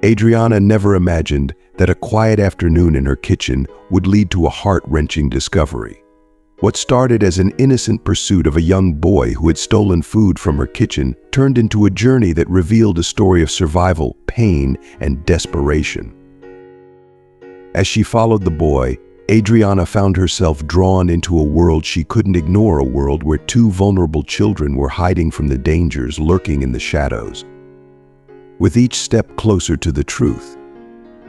Adriana never imagined that a quiet afternoon in her kitchen would lead to a heart-wrenching discovery. What started as an innocent pursuit of a young boy who had stolen food from her kitchen turned into a journey that revealed a story of survival, pain, and desperation. As she followed the boy, Adriana found herself drawn into a world she couldn't ignore, a world where two vulnerable children were hiding from the dangers lurking in the shadows. With each step closer to the truth,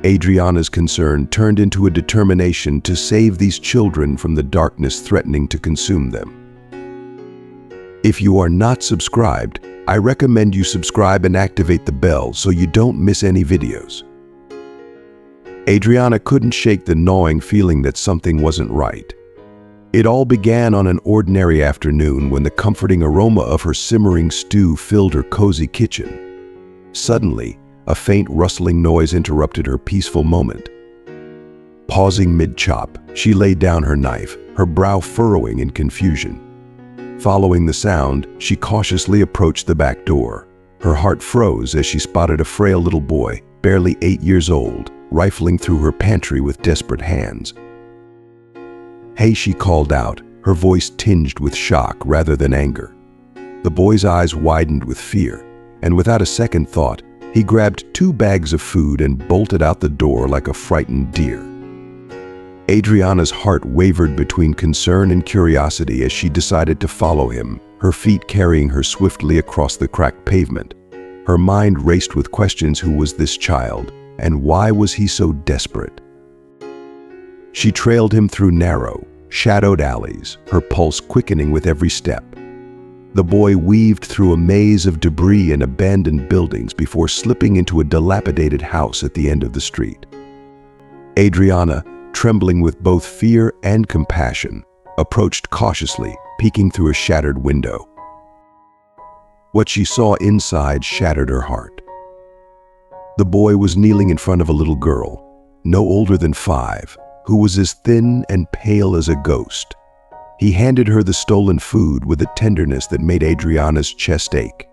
Adriana's concern turned into a determination to save these children from the darkness threatening to consume them. If you are not subscribed, I recommend you subscribe and activate the bell so you don't miss any videos. Adriana couldn't shake the gnawing feeling that something wasn't right. It all began on an ordinary afternoon when the comforting aroma of her simmering stew filled her cozy kitchen. Suddenly, a faint rustling noise interrupted her peaceful moment. Pausing mid-chop, she laid down her knife, her brow furrowing in confusion. Following the sound, she cautiously approached the back door. Her heart froze as she spotted a frail little boy, barely 8 years old, rifling through her pantry with desperate hands. "Hey," she called out, her voice tinged with shock rather than anger. The boy's eyes widened with fear, and without a second thought, he grabbed 2 bags of food and bolted out the door like a frightened deer. Adriana's heart wavered between concern and curiosity as she decided to follow him, her feet carrying her swiftly across the cracked pavement. Her mind raced with questions: who was this child, and why was he so desperate? She trailed him through narrow, shadowed alleys, her pulse quickening with every step. The boy weaved through a maze of debris and abandoned buildings before slipping into a dilapidated house at the end of the street. Adriana, trembling with both fear and compassion, approached cautiously, peeking through a shattered window. What she saw inside shattered her heart. The boy was kneeling in front of a little girl, no older than 5, who was as thin and pale as a ghost. He handed her the stolen food with a tenderness that made Adriana's chest ache.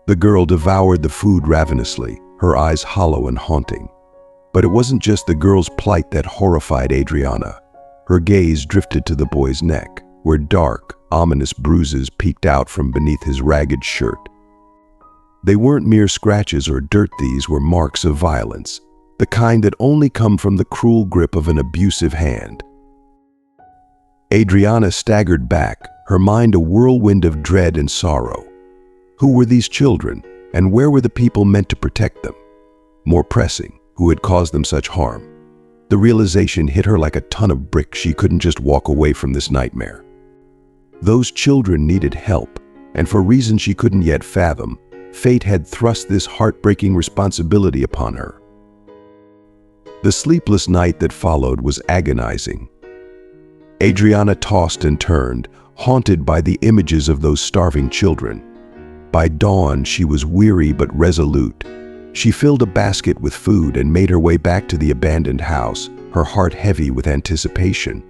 The girl devoured the food ravenously, her eyes hollow and haunting. But it wasn't just the girl's plight that horrified Adriana. Her gaze drifted to the boy's neck, where dark, ominous bruises peeked out from beneath his ragged shirt. They weren't mere scratches or dirt, these were marks of violence, the kind that only come from the cruel grip of an abusive hand. Adriana staggered back, her mind a whirlwind of dread and sorrow. Who were these children, and where were the people meant to protect them? More pressing, who had caused them such harm? The realization hit her like a ton of bricks. She couldn't just walk away from this nightmare. Those children needed help, and for reasons she couldn't yet fathom, fate had thrust this heartbreaking responsibility upon her. The sleepless night that followed was agonizing. Adriana tossed and turned, haunted by the images of those starving children. By dawn, she was weary but resolute. She filled a basket with food and made her way back to the abandoned house, her heart heavy with anticipation.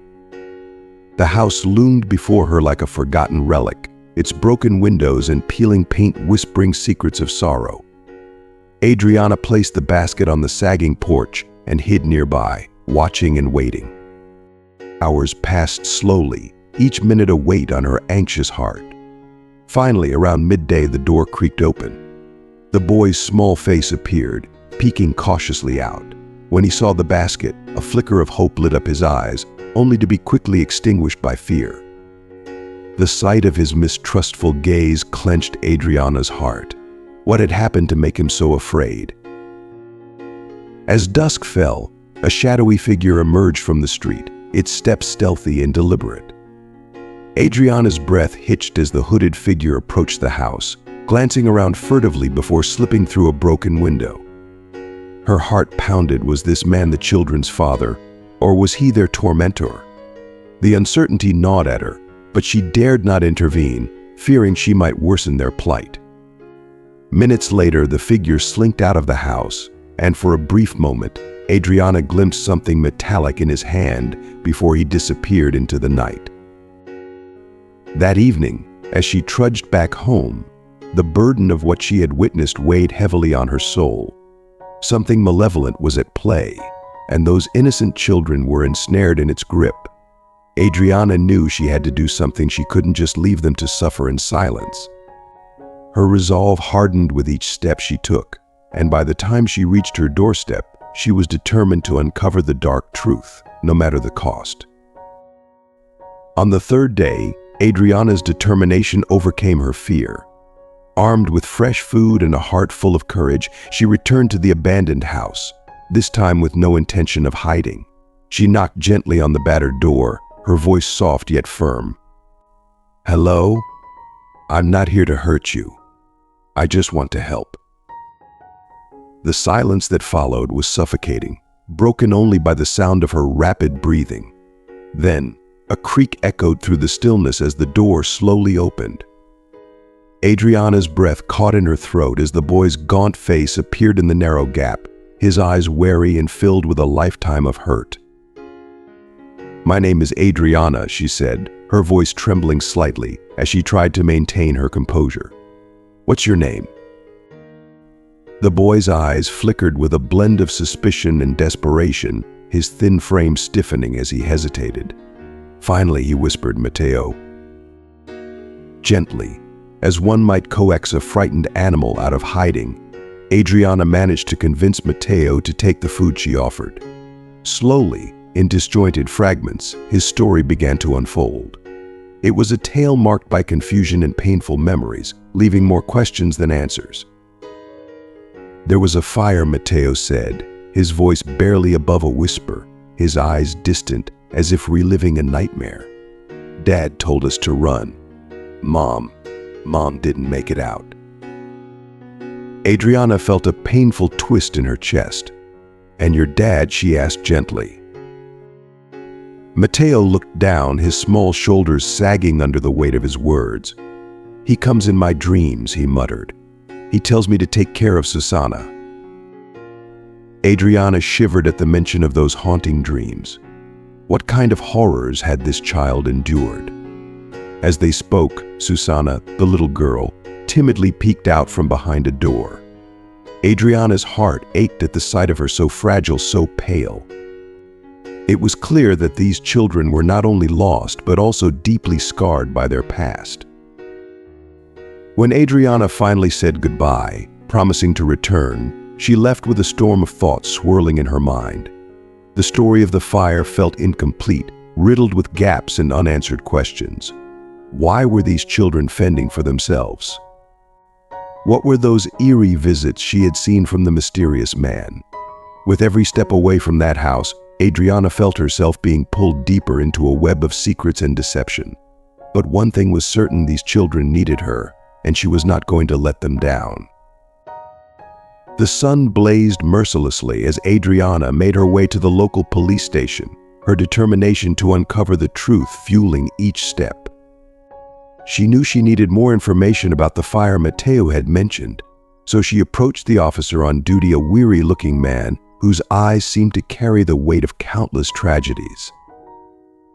The house loomed before her like a forgotten relic, its broken windows and peeling paint whispering secrets of sorrow. Adriana placed the basket on the sagging porch and hid nearby, watching and waiting. Hours passed slowly, each minute a weight on her anxious heart. Finally, around midday, the door creaked open. The boy's small face appeared, peeking cautiously out. When he saw the basket, a flicker of hope lit up his eyes, only to be quickly extinguished by fear. The sight of his mistrustful gaze clenched Adriana's heart. What had happened to make him so afraid? As dusk fell, a shadowy figure emerged from the street, its steps stealthy and deliberate. Adriana's breath hitched as the hooded figure approached the house, glancing around furtively before slipping through a broken window. Her heart pounded. Was this man the children's father, or was he their tormentor? The uncertainty gnawed at her, but she dared not intervene, fearing she might worsen their plight. Minutes later, the figure slinked out of the house, and for a brief moment, Adriana glimpsed something metallic in his hand before he disappeared into the night. That evening, as she trudged back home, the burden of what she had witnessed weighed heavily on her soul. Something malevolent was at play, and those innocent children were ensnared in its grip. Adriana knew she had to do something. She couldn't just leave them to suffer in silence. Her resolve hardened with each step she took, and by the time she reached her doorstep, she was determined to uncover the dark truth, no matter the cost. On the third day, Adriana's determination overcame her fear. Armed with fresh food and a heart full of courage, she returned to the abandoned house, this time with no intention of hiding. She knocked gently on the battered door, her voice soft yet firm. "Hello? I'm not here to hurt you. I just want to help." The silence that followed was suffocating, broken only by the sound of her rapid breathing. Then, a creak echoed through the stillness as the door slowly opened. Adriana's breath caught in her throat as the boy's gaunt face appeared in the narrow gap, his eyes wary and filled with a lifetime of hurt. "My name is Adriana," she said, her voice trembling slightly as she tried to maintain her composure. "What's your name?" The boy's eyes flickered with a blend of suspicion and desperation, his thin frame stiffening as he hesitated. Finally, he whispered, "Matteo." Gently, as one might coax a frightened animal out of hiding, Adriana managed to convince Matteo to take the food she offered. Slowly, in disjointed fragments, his story began to unfold. It was a tale marked by confusion and painful memories, leaving more questions than answers. "There was a fire," Matteo said, his voice barely above a whisper, his eyes distant as if reliving a nightmare. "Dad told us to run. Mom didn't make it out." Adriana felt a painful twist in her chest. "And your dad?" she asked gently. Matteo looked down, his small shoulders sagging under the weight of his words. "He comes in my dreams," he muttered. "He tells me to take care of Susanna." Adriana shivered at the mention of those haunting dreams. What kind of horrors had this child endured? As they spoke, Susanna, the little girl, timidly peeked out from behind a door. Adriana's heart ached at the sight of her, so fragile, so pale. It was clear that these children were not only lost, but also deeply scarred by their past. When Adriana finally said goodbye, promising to return, she left with a storm of thoughts swirling in her mind. The story of the fire felt incomplete, riddled with gaps and unanswered questions. Why were these children fending for themselves? What were those eerie visits she had seen from the mysterious man? With every step away from that house, Adriana felt herself being pulled deeper into a web of secrets and deception. But one thing was certain: these children needed her, and she was not going to let them down. The sun blazed mercilessly as Adriana made her way to the local police station, her determination to uncover the truth fueling each step. She knew she needed more information about the fire Matteo had mentioned, so she approached the officer on duty, a weary-looking man whose eyes seemed to carry the weight of countless tragedies.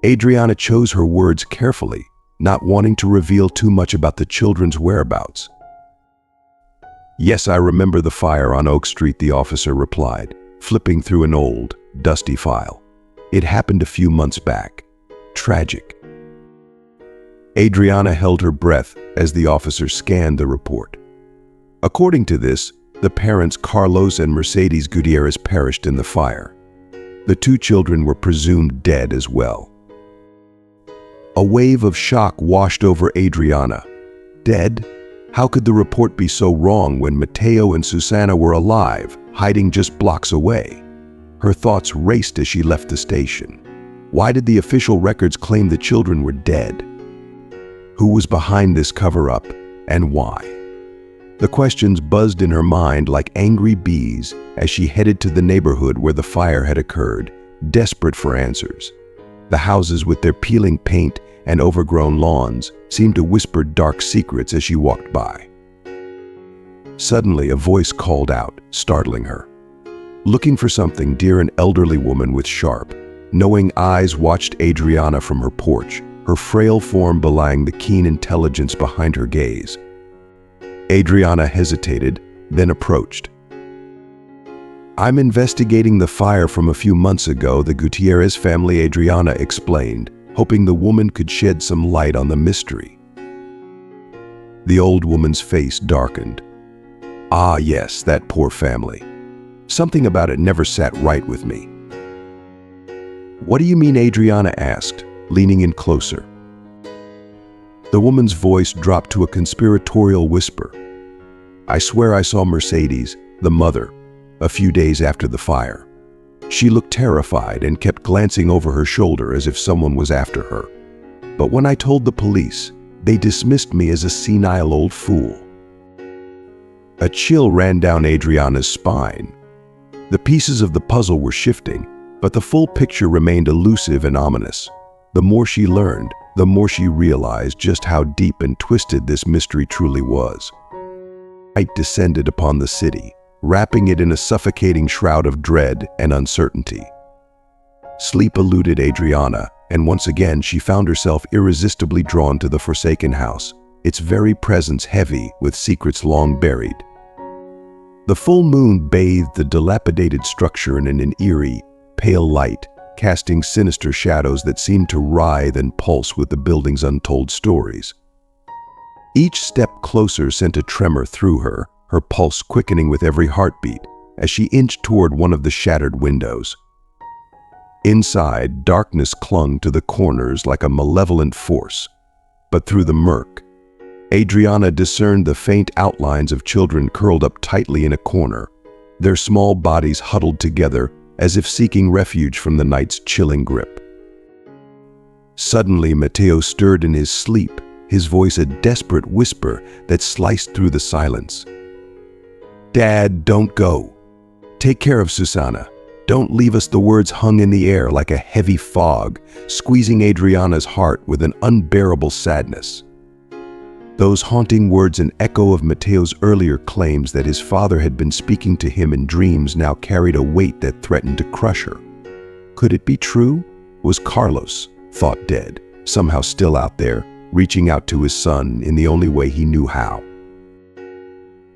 Adriana chose her words carefully, not wanting to reveal too much about the children's whereabouts. "Yes, I remember the fire on Oak Street," the officer replied, flipping through an old, dusty file. "It happened a few months back. Tragic." Adriana held her breath as the officer scanned the report. According to this, the parents Carlos and Mercedes Gutierrez perished in the fire. The two children were presumed dead as well. A wave of shock washed over Adriana. Dead? How could the report be so wrong when Matteo and Susanna were alive, hiding just blocks away? Her thoughts raced as she left the station. Why did the official records claim the children were dead? Who was behind this cover-up, and why? The questions buzzed in her mind like angry bees as she headed to the neighborhood where the fire had occurred, desperate for answers. The houses with their peeling paint and overgrown lawns seemed to whisper dark secrets as she walked by. Suddenly, a voice called out, startling her. Looking for something, dear, an elderly woman with sharp, knowing eyes watched Adriana from her porch, her frail form belying the keen intelligence behind her gaze. Adriana hesitated, then approached. "I'm investigating the fire from a few months ago," the Gutierrez family, Adriana explained, hoping the woman could shed some light on the mystery. The old woman's face darkened. "Ah, yes, that poor family. Something about it never sat right with me." "What do you mean?" Adriana asked, leaning in closer. The woman's voice dropped to a conspiratorial whisper. "I swear I saw Mercedes, the mother, a few days after the fire. She looked terrified and kept glancing over her shoulder as if someone was after her. But when I told the police, they dismissed me as a senile old fool." A chill ran down Adriana's spine. The pieces of the puzzle were shifting, but the full picture remained elusive and ominous. The more she learned, the more she realized just how deep and twisted this mystery truly was. Night descended upon the city, wrapping it in a suffocating shroud of dread and uncertainty. Sleep eluded Adriana, and once again she found herself irresistibly drawn to the forsaken house, its very presence heavy with secrets long buried. The full moon bathed the dilapidated structure in an eerie, pale light, casting sinister shadows that seemed to writhe and pulse with the building's untold stories. Each step closer sent a tremor through her, her pulse quickening with every heartbeat as she inched toward one of the shattered windows. Inside, darkness clung to the corners like a malevolent force, but through the murk, Adriana discerned the faint outlines of children curled up tightly in a corner, their small bodies huddled together as if seeking refuge from the night's chilling grip. Suddenly, Mateo stirred in his sleep, his voice a desperate whisper that sliced through the silence. "Dad, don't go. Take care of Susana. Don't leave us." The words hung in the air like a heavy fog, squeezing Adriana's heart with an unbearable sadness. Those haunting words, an echo of Mateo's earlier claims that his father had been speaking to him in dreams, now carried a weight that threatened to crush her. Could it be true? Was Carlos, thought dead, somehow still out there, reaching out to his son in the only way he knew how?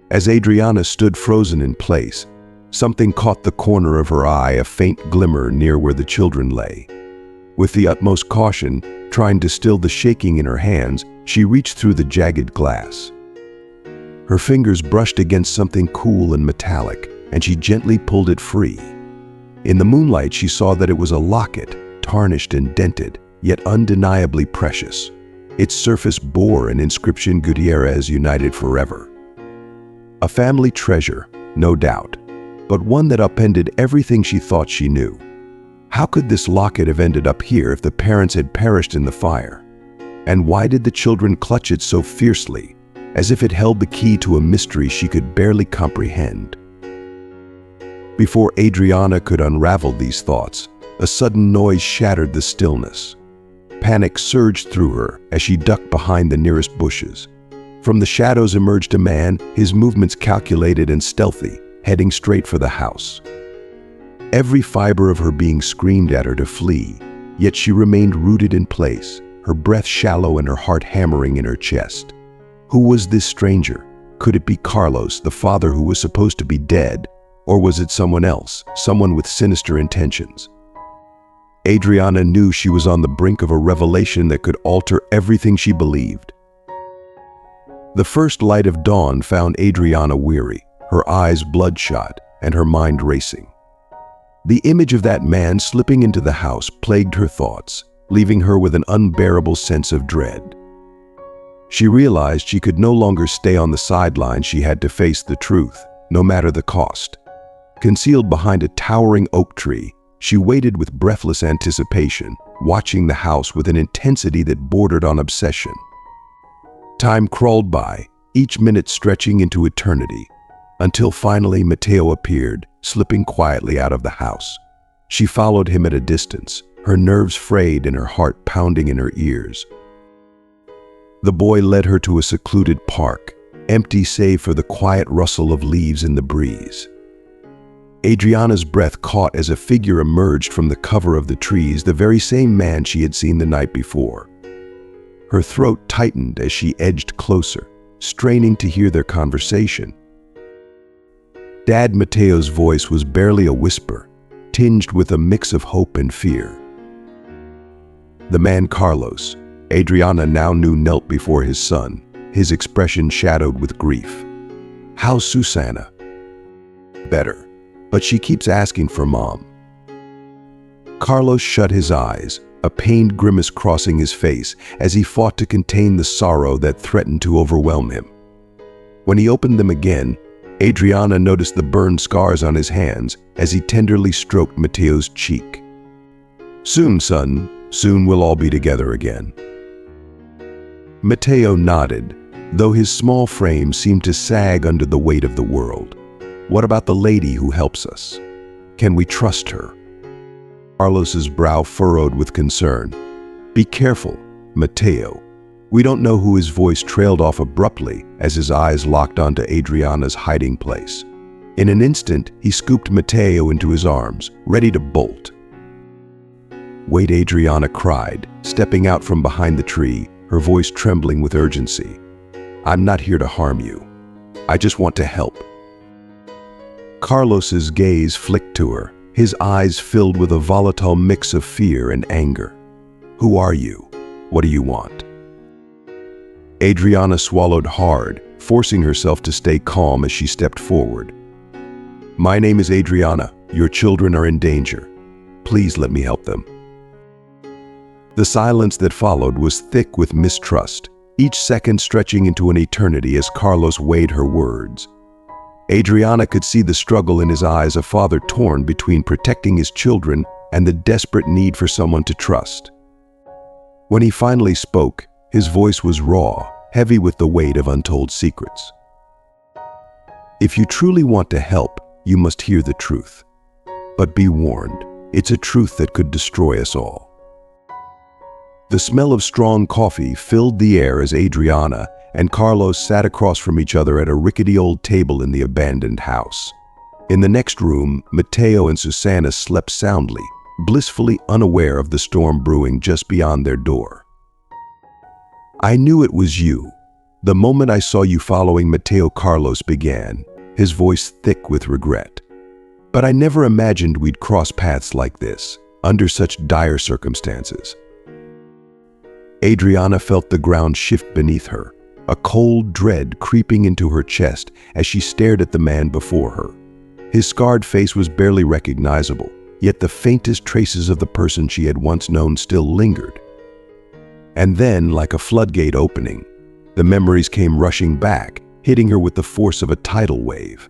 As Adriana stood frozen in place, something caught the corner of her eye, a faint glimmer near where the children lay. With the utmost caution, trying to still the shaking in her hands, she reached through the jagged glass. Her fingers brushed against something cool and metallic, and she gently pulled it free. In the moonlight, she saw that it was a locket, tarnished and dented, yet undeniably precious. Its surface bore an inscription, "Gutierrez united forever." A family treasure, no doubt, but one that upended everything she thought she knew. How could this locket have ended up here if the parents had perished in the fire? And why did the children clutch it so fiercely, as if it held the key to a mystery she could barely comprehend? Before Adriana could unravel these thoughts, a sudden noise shattered the stillness. Panic surged through her as she ducked behind the nearest bushes. From the shadows emerged a man, his movements calculated and stealthy, heading straight for the house. Every fiber of her being screamed at her to flee, yet she remained rooted in place, her breath shallow and her heart hammering in her chest. Who was this stranger? Could it be Carlos, the father who was supposed to be dead? Or was it someone else, someone with sinister intentions? Adriana knew she was on the brink of a revelation that could alter everything she believed. The first light of dawn found Adriana weary, her eyes bloodshot and her mind racing. The image of that man slipping into the house plagued her thoughts, leaving her with an unbearable sense of dread. She realized she could no longer stay on the sidelines. She had to face the truth, no matter the cost. Concealed behind a towering oak tree, she waited with breathless anticipation, watching the house with an intensity that bordered on obsession. Time crawled by, each minute stretching into eternity, until finally Mateo appeared, slipping quietly out of the house. She followed him at a distance, her nerves frayed and her heart pounding in her ears. The boy led her to a secluded park, empty save for the quiet rustle of leaves in the breeze. Adriana's breath caught as a figure emerged from the cover of the trees, the very same man she had seen the night before. Her throat tightened as she edged closer, straining to hear their conversation. Dad Mateo's voice was barely a whisper, tinged with a mix of hope and fear. The man Carlos, Adriana now knew, knelt before his son, his expression shadowed with grief. "How's Susana?" "Better, but she keeps asking for Mom." Carlos shut his eyes, a pained grimace crossing his face as he fought to contain the sorrow that threatened to overwhelm him. When he opened them again, Adriana noticed the burned scars on his hands as he tenderly stroked Mateo's cheek. "Soon, son, soon we'll all be together again." Mateo nodded, though his small frame seemed to sag under the weight of the world. "What about the lady who helps us? Can we trust her?" Carlos's brow furrowed with concern. "Be careful, Mateo." We don't know who. His voice trailed off abruptly as his eyes locked onto Adriana's hiding place. In an instant, he scooped Mateo into his arms, ready to bolt. "Wait," Adriana cried, stepping out from behind the tree, her voice trembling with urgency. "I'm not here to harm you. I just want to help." Carlos's gaze flicked to her, his eyes filled with a volatile mix of fear and anger. "Who are you? What do you want?" Adriana swallowed hard, forcing herself to stay calm as she stepped forward. "My name is Adriana. Your children are in danger. Please let me help them." The silence that followed was thick with mistrust, each second stretching into an eternity as Carlos weighed her words. Adriana could see the struggle in his eyes, a father torn between protecting his children and the desperate need for someone to trust. When he finally spoke, his voice was raw, heavy with the weight of untold secrets. "If you truly want to help, you must hear the truth. But be warned, it's a truth that could destroy us all." The smell of strong coffee filled the air as Adriana and Carlos sat across from each other at a rickety old table in the abandoned house. In the next room, Mateo and Susana slept soundly, blissfully unaware of the storm brewing just beyond their door. "I knew it was you. The moment I saw you following Mateo," Carlos began, his voice thick with regret. "But I never imagined we'd cross paths like this, under such dire circumstances." Adriana felt the ground shift beneath her, a cold dread creeping into her chest as she stared at the man before her. His scarred face was barely recognizable, yet the faintest traces of the person she had once known still lingered. And then, like a floodgate opening, the memories came rushing back, hitting her with the force of a tidal wave.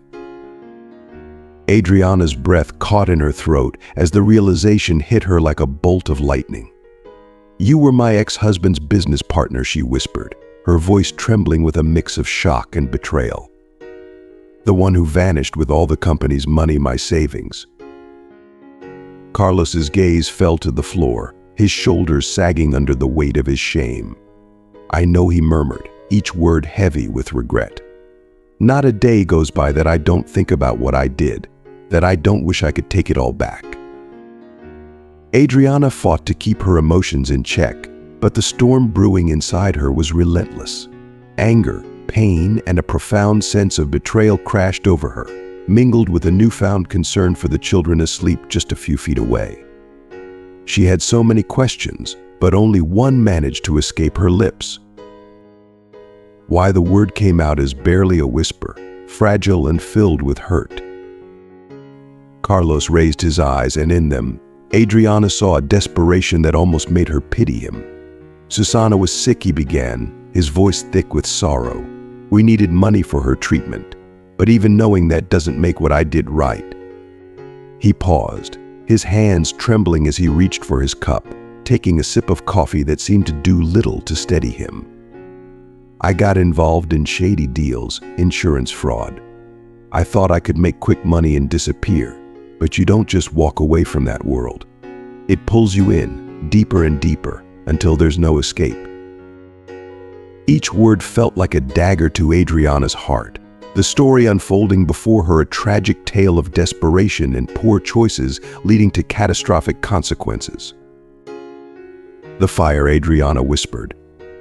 Adriana's breath caught in her throat as the realization hit her like a bolt of lightning. "You were my ex-husband's business partner," she whispered, her voice trembling with a mix of shock and betrayal. "The one who vanished with all the company's money, my savings." Carlos's gaze fell to the floor, his shoulders sagging under the weight of his shame. "I know," he murmured, each word heavy with regret. "Not a day goes by that I don't think about what I did, that I don't wish I could take it all back." Adriana fought to keep her emotions in check, but the storm brewing inside her was relentless. Anger, pain, and a profound sense of betrayal crashed over her, mingled with a newfound concern for the children asleep just a few feet away. She had so many questions, but only one managed to escape her lips. Why the word came out as barely a whisper, fragile and filled with hurt. Carlos raised his eyes, and in them, Adriana saw a desperation that almost made her pity him. "Susana was sick," he began, his voice thick with sorrow. "We needed money for her treatment, but even knowing that doesn't make what I did right." He paused, his hands trembling as he reached for his cup, taking a sip of coffee that seemed to do little to steady him. "I got involved in shady deals, insurance fraud. I thought I could make quick money and disappear, but you don't just walk away from that world. It pulls you in, deeper and deeper, until there's no escape." Each word felt like a dagger to Adriana's heart, the story unfolding before her, a tragic tale of desperation and poor choices leading to catastrophic consequences. "The fire," Adriana whispered,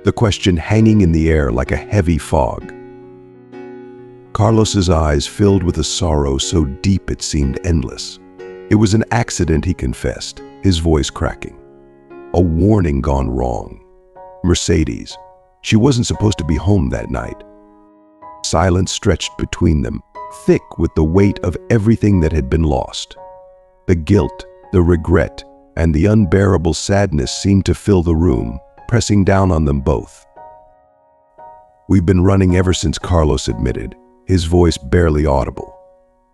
the question hanging in the air like a heavy fog. Carlos's eyes filled with a sorrow so deep it seemed endless. It was an accident, he confessed, his voice cracking. A warning gone wrong. Mercedes. She wasn't supposed to be home that night. Silence stretched between them, thick with the weight of everything that had been lost. The guilt, the regret, and the unbearable sadness seemed to fill the room, pressing down on them both. "We've been running ever since," Carlos admitted, his voice barely audible.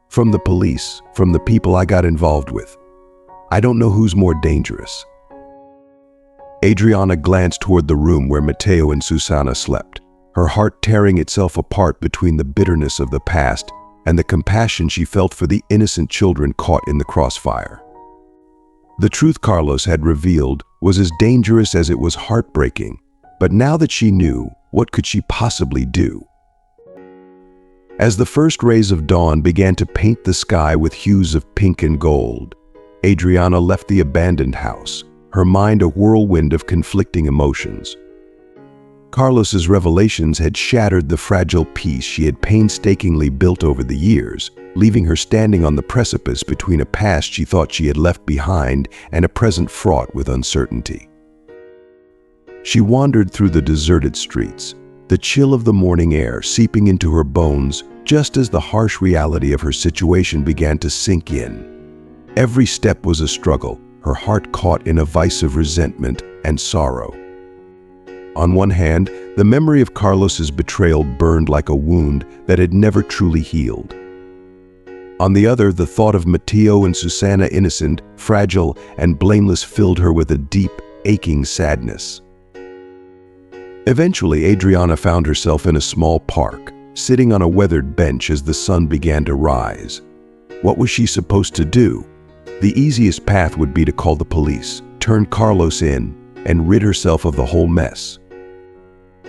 "From the police, from the people I got involved with. I don't know who's more dangerous." Adriana glanced toward the room where Matteo and Susana slept, her heart tearing itself apart between the bitterness of the past and the compassion she felt for the innocent children caught in the crossfire. The truth Carlos had revealed was as dangerous as it was heartbreaking, but now that she knew, what could she possibly do? As the first rays of dawn began to paint the sky with hues of pink and gold, Adriana left the abandoned house, her mind a whirlwind of conflicting emotions. Carlos's revelations had shattered the fragile peace she had painstakingly built over the years, leaving her standing on the precipice between a past she thought she had left behind and a present fraught with uncertainty. She wandered through the deserted streets, the chill of the morning air seeping into her bones just as the harsh reality of her situation began to sink in. Every step was a struggle, her heart caught in a vice of resentment and sorrow. On one hand, the memory of Carlos's betrayal burned like a wound that had never truly healed. On the other, the thought of Matteo and Susana, innocent, fragile, and blameless, filled her with a deep, aching sadness. Eventually, Adriana found herself in a small park, sitting on a weathered bench as the sun began to rise. What was she supposed to do? The easiest path would be to call the police, turn Carlos in, and rid herself of the whole mess.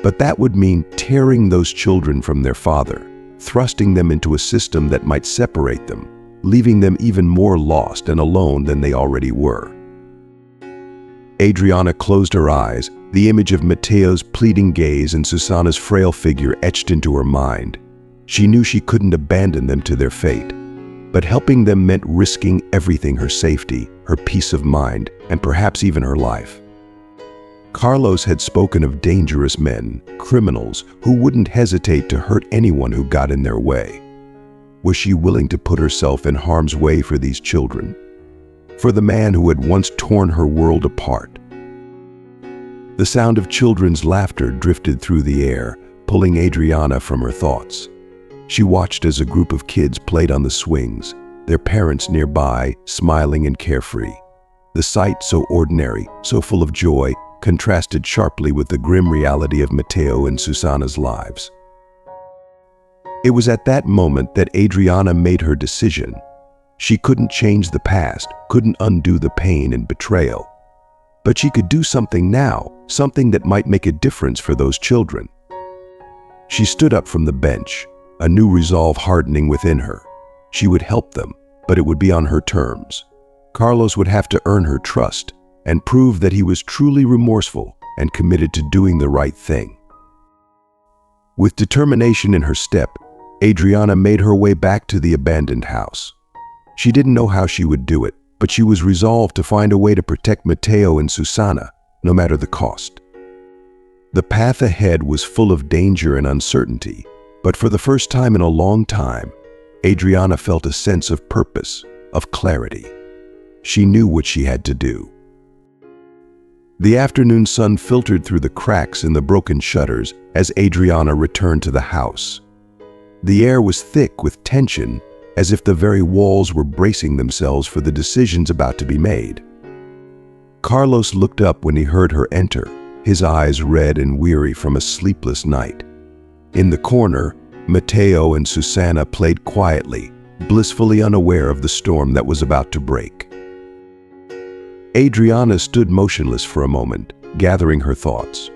But that would mean tearing those children from their father, thrusting them into a system that might separate them, leaving them even more lost and alone than they already were. Adriana closed her eyes, the image of Matteo's pleading gaze and Susana's frail figure etched into her mind. She knew she couldn't abandon them to their fate, but helping them meant risking everything: her safety, her peace of mind, and perhaps even her life. Carlos had spoken of dangerous men, criminals who wouldn't hesitate to hurt anyone who got in their way. Was she willing to put herself in harm's way for these children? For the man who had once torn her world apart? The sound of children's laughter drifted through the air, pulling Adriana from her thoughts. She watched as a group of kids played on the swings, their parents nearby, smiling and carefree. The sight, so ordinary, so full of joy, contrasted sharply with the grim reality of Matteo and Susana's lives. It was at that moment that Adriana made her decision. She couldn't change the past, couldn't undo the pain and betrayal. But she could do something now, something that might make a difference for those children. She stood up from the bench, a new resolve hardening within her. She would help them, but it would be on her terms. Carlos would have to earn her trust and prove that he was truly remorseful and committed to doing the right thing. With determination in her step, Adriana made her way back to the abandoned house. She didn't know how she would do it, but she was resolved to find a way to protect Matteo and Susana, no matter the cost. The path ahead was full of danger and uncertainty, but for the first time in a long time, Adriana felt a sense of purpose, of clarity. She knew what she had to do. The afternoon sun filtered through the cracks in the broken shutters as Adriana returned to the house. The air was thick with tension, as if the very walls were bracing themselves for the decisions about to be made. Carlos looked up when he heard her enter, his eyes red and weary from a sleepless night. In the corner, Matteo and Susana played quietly, blissfully unaware of the storm that was about to break. Adriana stood motionless for a moment, gathering her thoughts.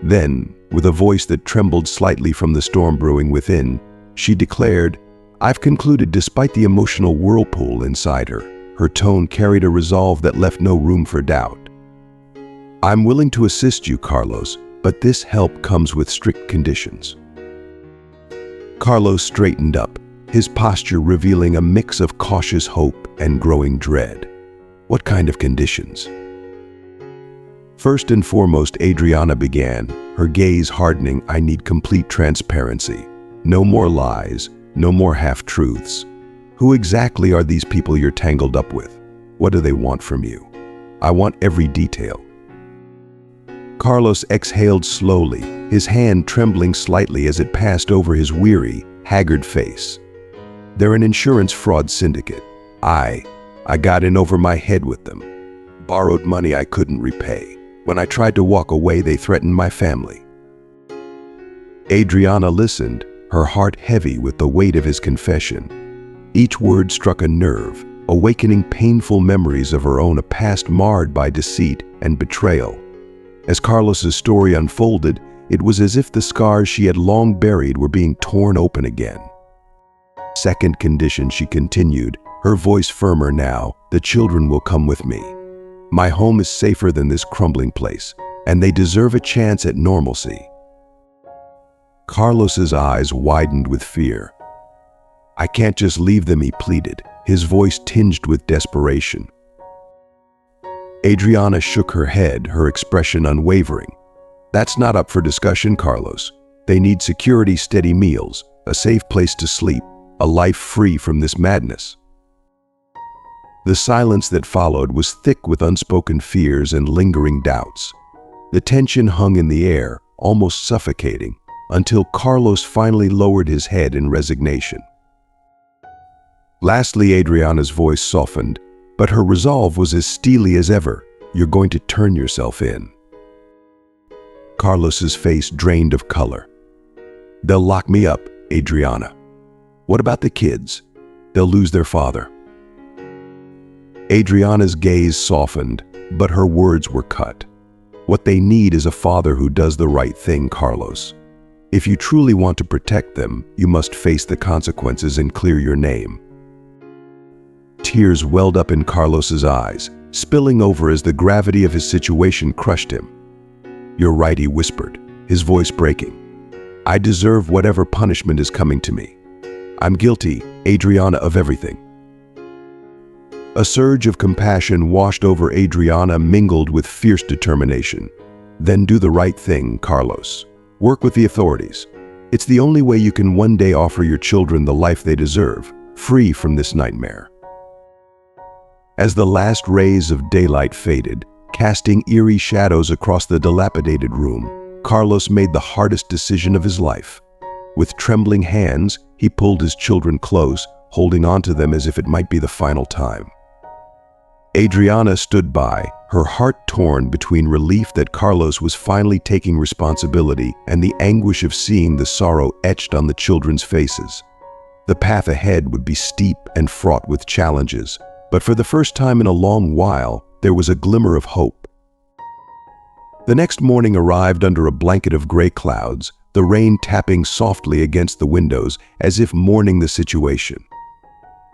Then, with a voice that trembled slightly from the storm brewing within, she declared, "I've concluded." Despite the emotional whirlpool inside her, her tone carried a resolve that left no room for doubt. "I'm willing to assist you, Carlos, but this help comes with strict conditions." Carlos straightened up, his posture revealing a mix of cautious hope and growing dread. What kind of conditions? First and foremost, Adriana began, her gaze hardening. I need complete transparency. No more lies, no more half-truths. Who exactly are these people you're tangled up with? What do they want from you? I want every detail. Carlos exhaled slowly, his hand trembling slightly as it passed over his weary, haggard face. They're an insurance fraud syndicate. I got in over my head with them. Borrowed money I couldn't repay. When I tried to walk away, they threatened my family. Adriana listened, her heart heavy with the weight of his confession. Each word struck a nerve, awakening painful memories of her own past marred by deceit and betrayal. As Carlos's story unfolded, it was as if the scars she had long buried were being torn open again. Second condition, she continued, her voice firmer now, the children will come with me. My home is safer than this crumbling place, and they deserve a chance at normalcy. Carlos's eyes widened with fear. I can't just leave them, he pleaded, his voice tinged with desperation. Adriana shook her head, her expression unwavering. That's not up for discussion, Carlos. They need security, steady meals, a safe place to sleep, a life free from this madness. The silence that followed was thick with unspoken fears and lingering doubts. The tension hung in the air, almost suffocating, until Carlos finally lowered his head in resignation. Lastly, Adriana's voice softened, but her resolve was as steely as ever. You're going to turn yourself in. Carlos's face drained of color. They'll lock me up, Adriana. What about the kids? They'll lose their father. Adriana's gaze softened, but her words were cut. What they need is a father who does the right thing, Carlos. If you truly want to protect them, you must face the consequences and clear your name. Tears welled up in Carlos's eyes, spilling over as the gravity of his situation crushed him. You're right, he whispered, his voice breaking. I deserve whatever punishment is coming to me. I'm guilty, Adriana, of everything. A surge of compassion washed over Adriana, mingled with fierce determination. Then do the right thing, Carlos. Work with the authorities. It's the only way you can one day offer your children the life they deserve, free from this nightmare. As the last rays of daylight faded, casting eerie shadows across the dilapidated room, Carlos made the hardest decision of his life. With trembling hands, he pulled his children close, holding onto them as if it might be the final time. Adriana stood by, her heart torn between relief that Carlos was finally taking responsibility and the anguish of seeing the sorrow etched on the children's faces. The path ahead would be steep and fraught with challenges, but for the first time in a long while, there was a glimmer of hope. The next morning arrived under a blanket of gray clouds, the rain tapping softly against the windows as if mourning the situation.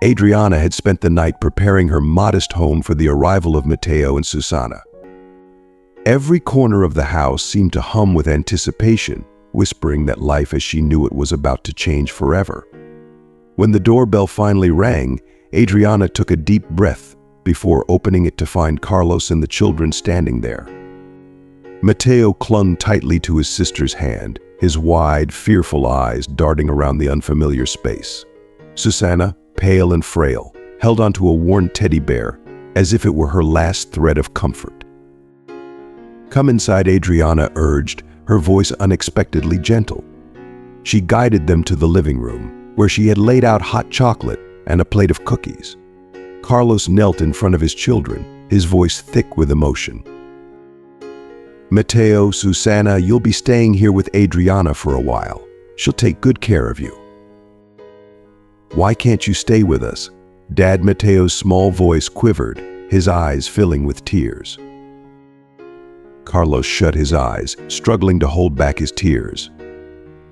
Adriana had spent the night preparing her modest home for the arrival of Mateo and Susana. Every corner of the house seemed to hum with anticipation, whispering that life as she knew it was about to change forever. When the doorbell finally rang, Adriana took a deep breath before opening it to find Carlos and the children standing there. Mateo clung tightly to his sister's hand, his wide, fearful eyes darting around the unfamiliar space. Susana, pale and frail, held onto a worn teddy bear, as if it were her last thread of comfort. Come inside, Adriana urged, her voice unexpectedly gentle. She guided them to the living room, where she had laid out hot chocolate and a plate of cookies. Carlos knelt in front of his children, his voice thick with emotion. Mateo, Susana, you'll be staying here with Adriana for a while. She'll take good care of you. Why can't you stay with us? Dad Mateo's small voice quivered, his eyes filling with tears. Carlos shut his eyes, struggling to hold back his tears.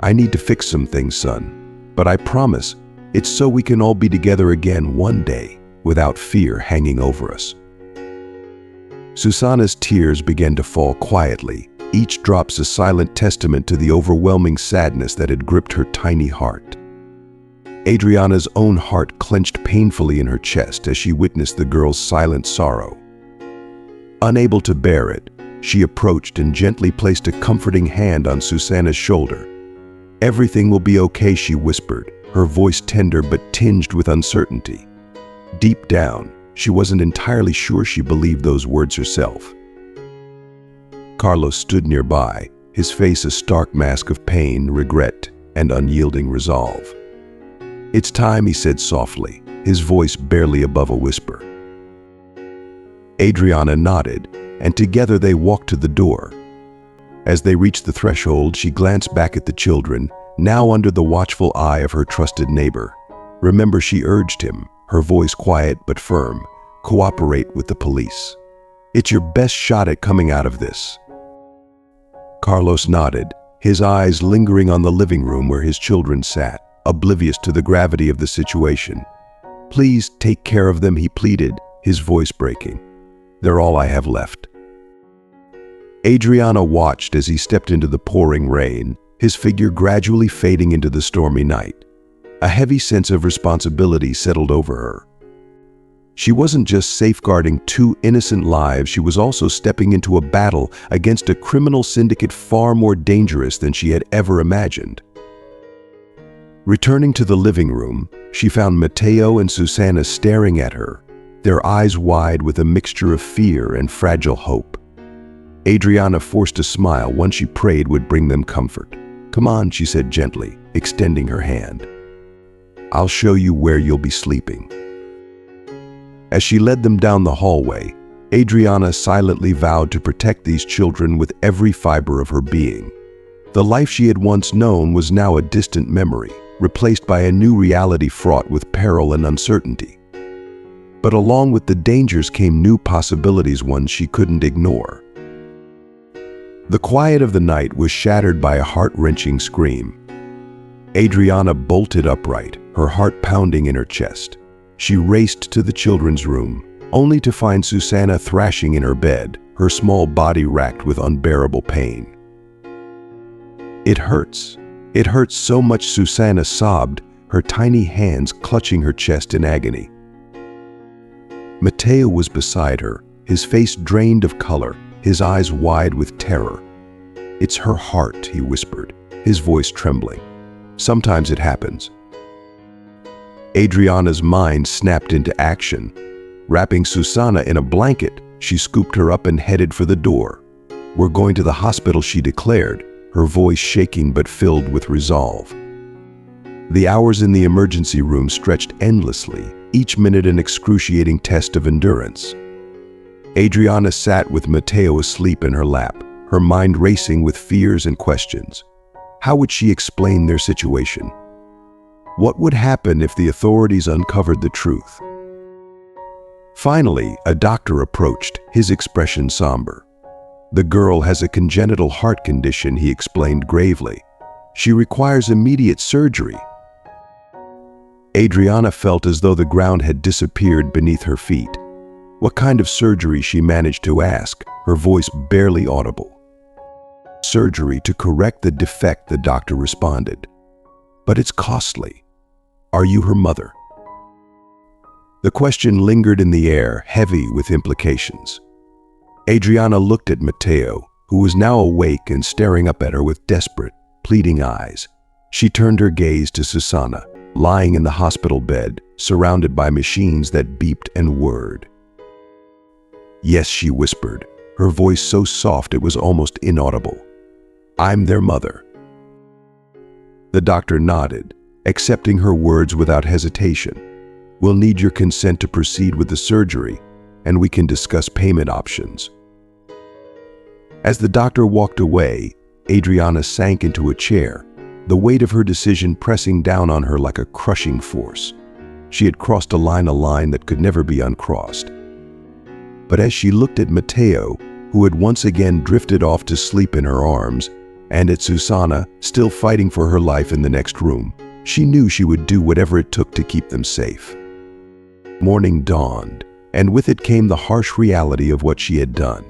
I need to fix some things, son, but I promise it's so we can all be together again one day without fear hanging over us. Susana's tears began to fall quietly, each drop a silent testament to the overwhelming sadness that had gripped her tiny heart. Adriana's own heart clenched painfully in her chest as she witnessed the girl's silent sorrow. Unable to bear it, she approached and gently placed a comforting hand on Susanna's shoulder. "Everything will be okay," she whispered, her voice tender but tinged with uncertainty. Deep down, she wasn't entirely sure she believed those words herself. Carlos stood nearby, his face a stark mask of pain, regret, and unyielding resolve. "It's time," he said softly, his voice barely above a whisper. Adriana nodded, and together they walked to the door. As they reached the threshold, she glanced back at the children, now under the watchful eye of her trusted neighbor. "Remember," she urged him, her voice quiet but firm, "cooperate with the police. It's your best shot at coming out of this." Carlos nodded, his eyes lingering on the living room where his children sat, oblivious to the gravity of the situation. "Please take care of them," he pleaded, his voice breaking. "They're all I have left." Adriana watched as he stepped into the pouring rain, his figure gradually fading into the stormy night. A heavy sense of responsibility settled over her. She wasn't just safeguarding 2 innocent lives, she was also stepping into a battle against a criminal syndicate far more dangerous than she had ever imagined. Returning to the living room, she found Matteo and Susanna staring at her, their eyes wide with a mixture of fear and fragile hope. Adriana forced a smile one she prayed would bring them comfort. "Come on," she said gently, extending her hand. "I'll show you where you'll be sleeping." As she led them down the hallway, Adriana silently vowed to protect these children with every fiber of her being. The life she had once known was now a distant memory, replaced by a new reality fraught with peril and uncertainty. But along with the dangers came new possibilities, ones she couldn't ignore. The quiet of the night was shattered by a heart-wrenching scream. Adriana bolted upright, her heart pounding in her chest. She raced to the children's room, only to find Susanna thrashing in her bed, her small body racked with unbearable pain. "It hurts. It hurts so much," Susanna sobbed, her tiny hands clutching her chest in agony. Matteo was beside her, his face drained of color, his eyes wide with terror. "It's her heart," he whispered, his voice trembling. "Sometimes it happens." Adriana's mind snapped into action. Wrapping Susanna in a blanket, she scooped her up and headed for the door. "We're going to the hospital," she declared, her voice shaking but filled with resolve. The hours in the emergency room stretched endlessly, each minute an excruciating test of endurance. Adriana sat with Matteo asleep in her lap, her mind racing with fears and questions. How would she explain their situation? What would happen if the authorities uncovered the truth? Finally, a doctor approached, his expression somber. "The girl has a congenital heart condition," he explained gravely. "She requires immediate surgery." Adriana felt as though the ground had disappeared beneath her feet. What kind of surgery, she managed to ask, her voice barely audible. "Surgery to correct the defect," the doctor responded. "But it's costly. Are you her mother?" The question lingered in the air, heavy with implications. Adriana looked at Matteo, who was now awake and staring up at her with desperate, pleading eyes. She turned her gaze to Susanna, lying in the hospital bed, surrounded by machines that beeped and whirred. "Yes," she whispered, her voice so soft it was almost inaudible. "I'm their mother." The doctor nodded, accepting her words without hesitation. "We'll need your consent to proceed with the surgery, and we can discuss payment options." As the doctor walked away, Adriana sank into a chair, the weight of her decision pressing down on her like a crushing force. She had crossed a line that could never be uncrossed. But as she looked at Matteo, who had once again drifted off to sleep in her arms, and at Susanna, still fighting for her life in the next room, she knew she would do whatever it took to keep them safe. Morning dawned, and with it came the harsh reality of what she had done.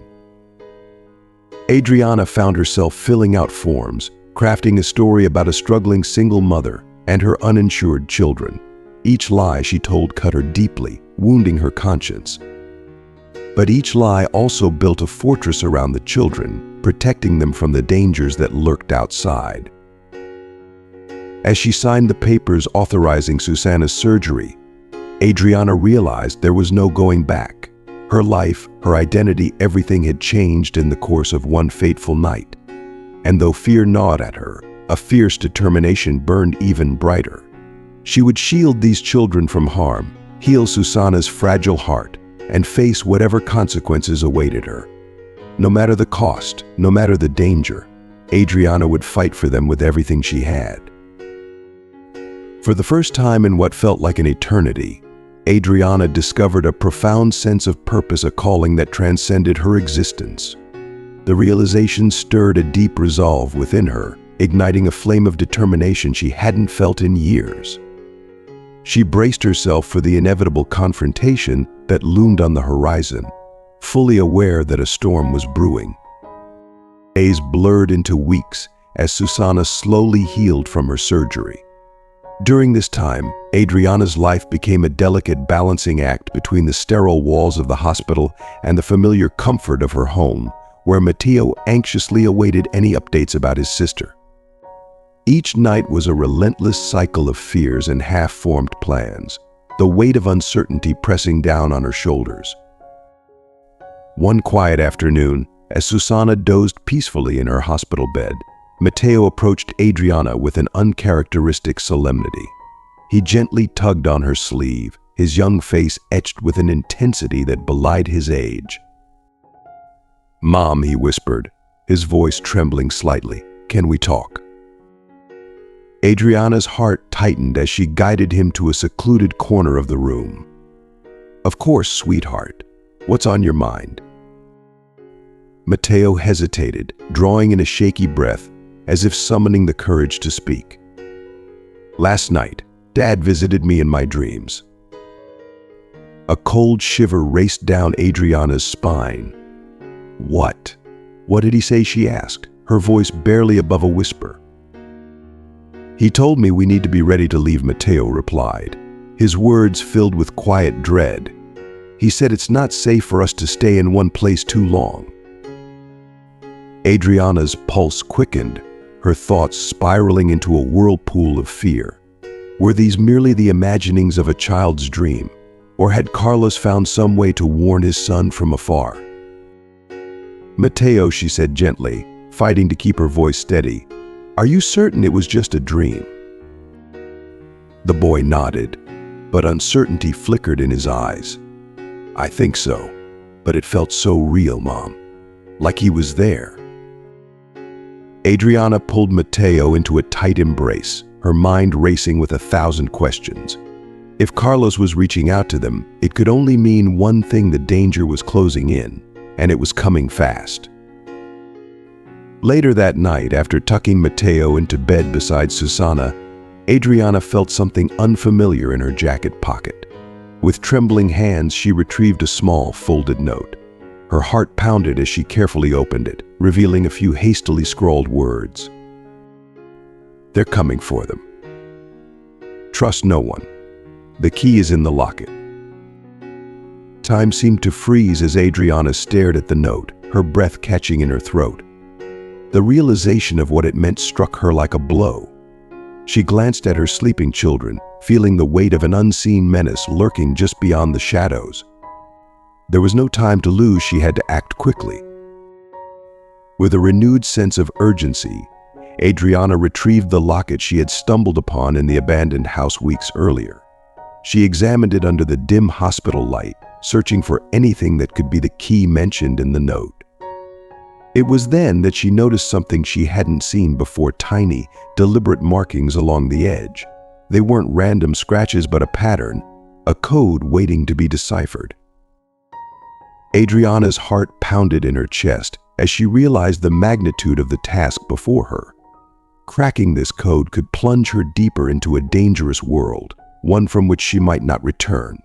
Adriana found herself filling out forms, crafting a story about a struggling single mother, and her uninsured children. Each lie she told cut her deeply, wounding her conscience. But each lie also built a fortress around the children, protecting them from the dangers that lurked outside. As she signed the papers authorizing Susanna's surgery, Adriana realized there was no going back. Her life, her identity, everything had changed in the course of one fateful night. And though fear gnawed at her, a fierce determination burned even brighter. She would shield these children from harm, heal Susanna's fragile heart, and face whatever consequences awaited her. No matter the cost, no matter the danger, Adriana would fight for them with everything she had. For the first time in what felt like an eternity, Adriana discovered a profound sense of purpose, a calling that transcended her existence. The realization stirred a deep resolve within her, igniting a flame of determination she hadn't felt in years. She braced herself for the inevitable confrontation that loomed on the horizon, fully aware that a storm was brewing. Days blurred into weeks as Susanna slowly healed from her surgery. During this time, Adriana's life became a delicate balancing act between the sterile walls of the hospital and the familiar comfort of her home, where Matteo anxiously awaited any updates about his sister. Each night was a relentless cycle of fears and half-formed plans, the weight of uncertainty pressing down on her shoulders. One quiet afternoon, as Susanna dozed peacefully in her hospital bed, Matteo approached Adriana with an uncharacteristic solemnity. He gently tugged on her sleeve, his young face etched with an intensity that belied his age. "Mom," he whispered, his voice trembling slightly, "can we talk?" Adriana's heart tightened as she guided him to a secluded corner of the room. "Of course, sweetheart. What's on your mind?" Matteo hesitated, drawing in a shaky breath, as if summoning the courage to speak. "Last night, Dad visited me in my dreams." A cold shiver raced down Adriana's spine. "What? What did he say?" she asked, her voice barely above a whisper. "He told me we need to be ready to leave," Matteo replied, his words filled with quiet dread. "He said it's not safe for us to stay in one place too long." Adriana's pulse quickened, her thoughts spiraling into a whirlpool of fear. Were these merely the imaginings of a child's dream, or had Carlos found some way to warn his son from afar? "Matteo," she said gently, fighting to keep her voice steady, "are you certain it was just a dream?" The boy nodded, but uncertainty flickered in his eyes. "I think so, but it felt so real, Mom. Like he was there." Adriana pulled Matteo into a tight embrace, her mind racing with 1,000 questions. If Carlos was reaching out to them, it could only mean one thing: the danger was closing in, and it was coming fast. Later that night, after tucking Matteo into bed beside Susanna, Adriana felt something unfamiliar in her jacket pocket. With trembling hands, she retrieved a small, folded note. Her heart pounded as she carefully opened it, revealing a few hastily scrawled words. "They're coming for them. Trust no one. The key is in the locket." Time seemed to freeze as Adriana stared at the note, her breath catching in her throat. The realization of what it meant struck her like a blow. She glanced at her sleeping children, feeling the weight of an unseen menace lurking just beyond the shadows. There was no time to lose. She had to act quickly. With a renewed sense of urgency, Adriana retrieved the locket she had stumbled upon in the abandoned house weeks earlier. She examined it under the dim hospital light, searching for anything that could be the key mentioned in the note. It was then that she noticed something she hadn't seen before: tiny, deliberate markings along the edge. They weren't random scratches, but a pattern, a code waiting to be deciphered. Adriana's heart pounded in her chest as she realized the magnitude of the task before her. Cracking this code could plunge her deeper into a dangerous world, one from which she might not return.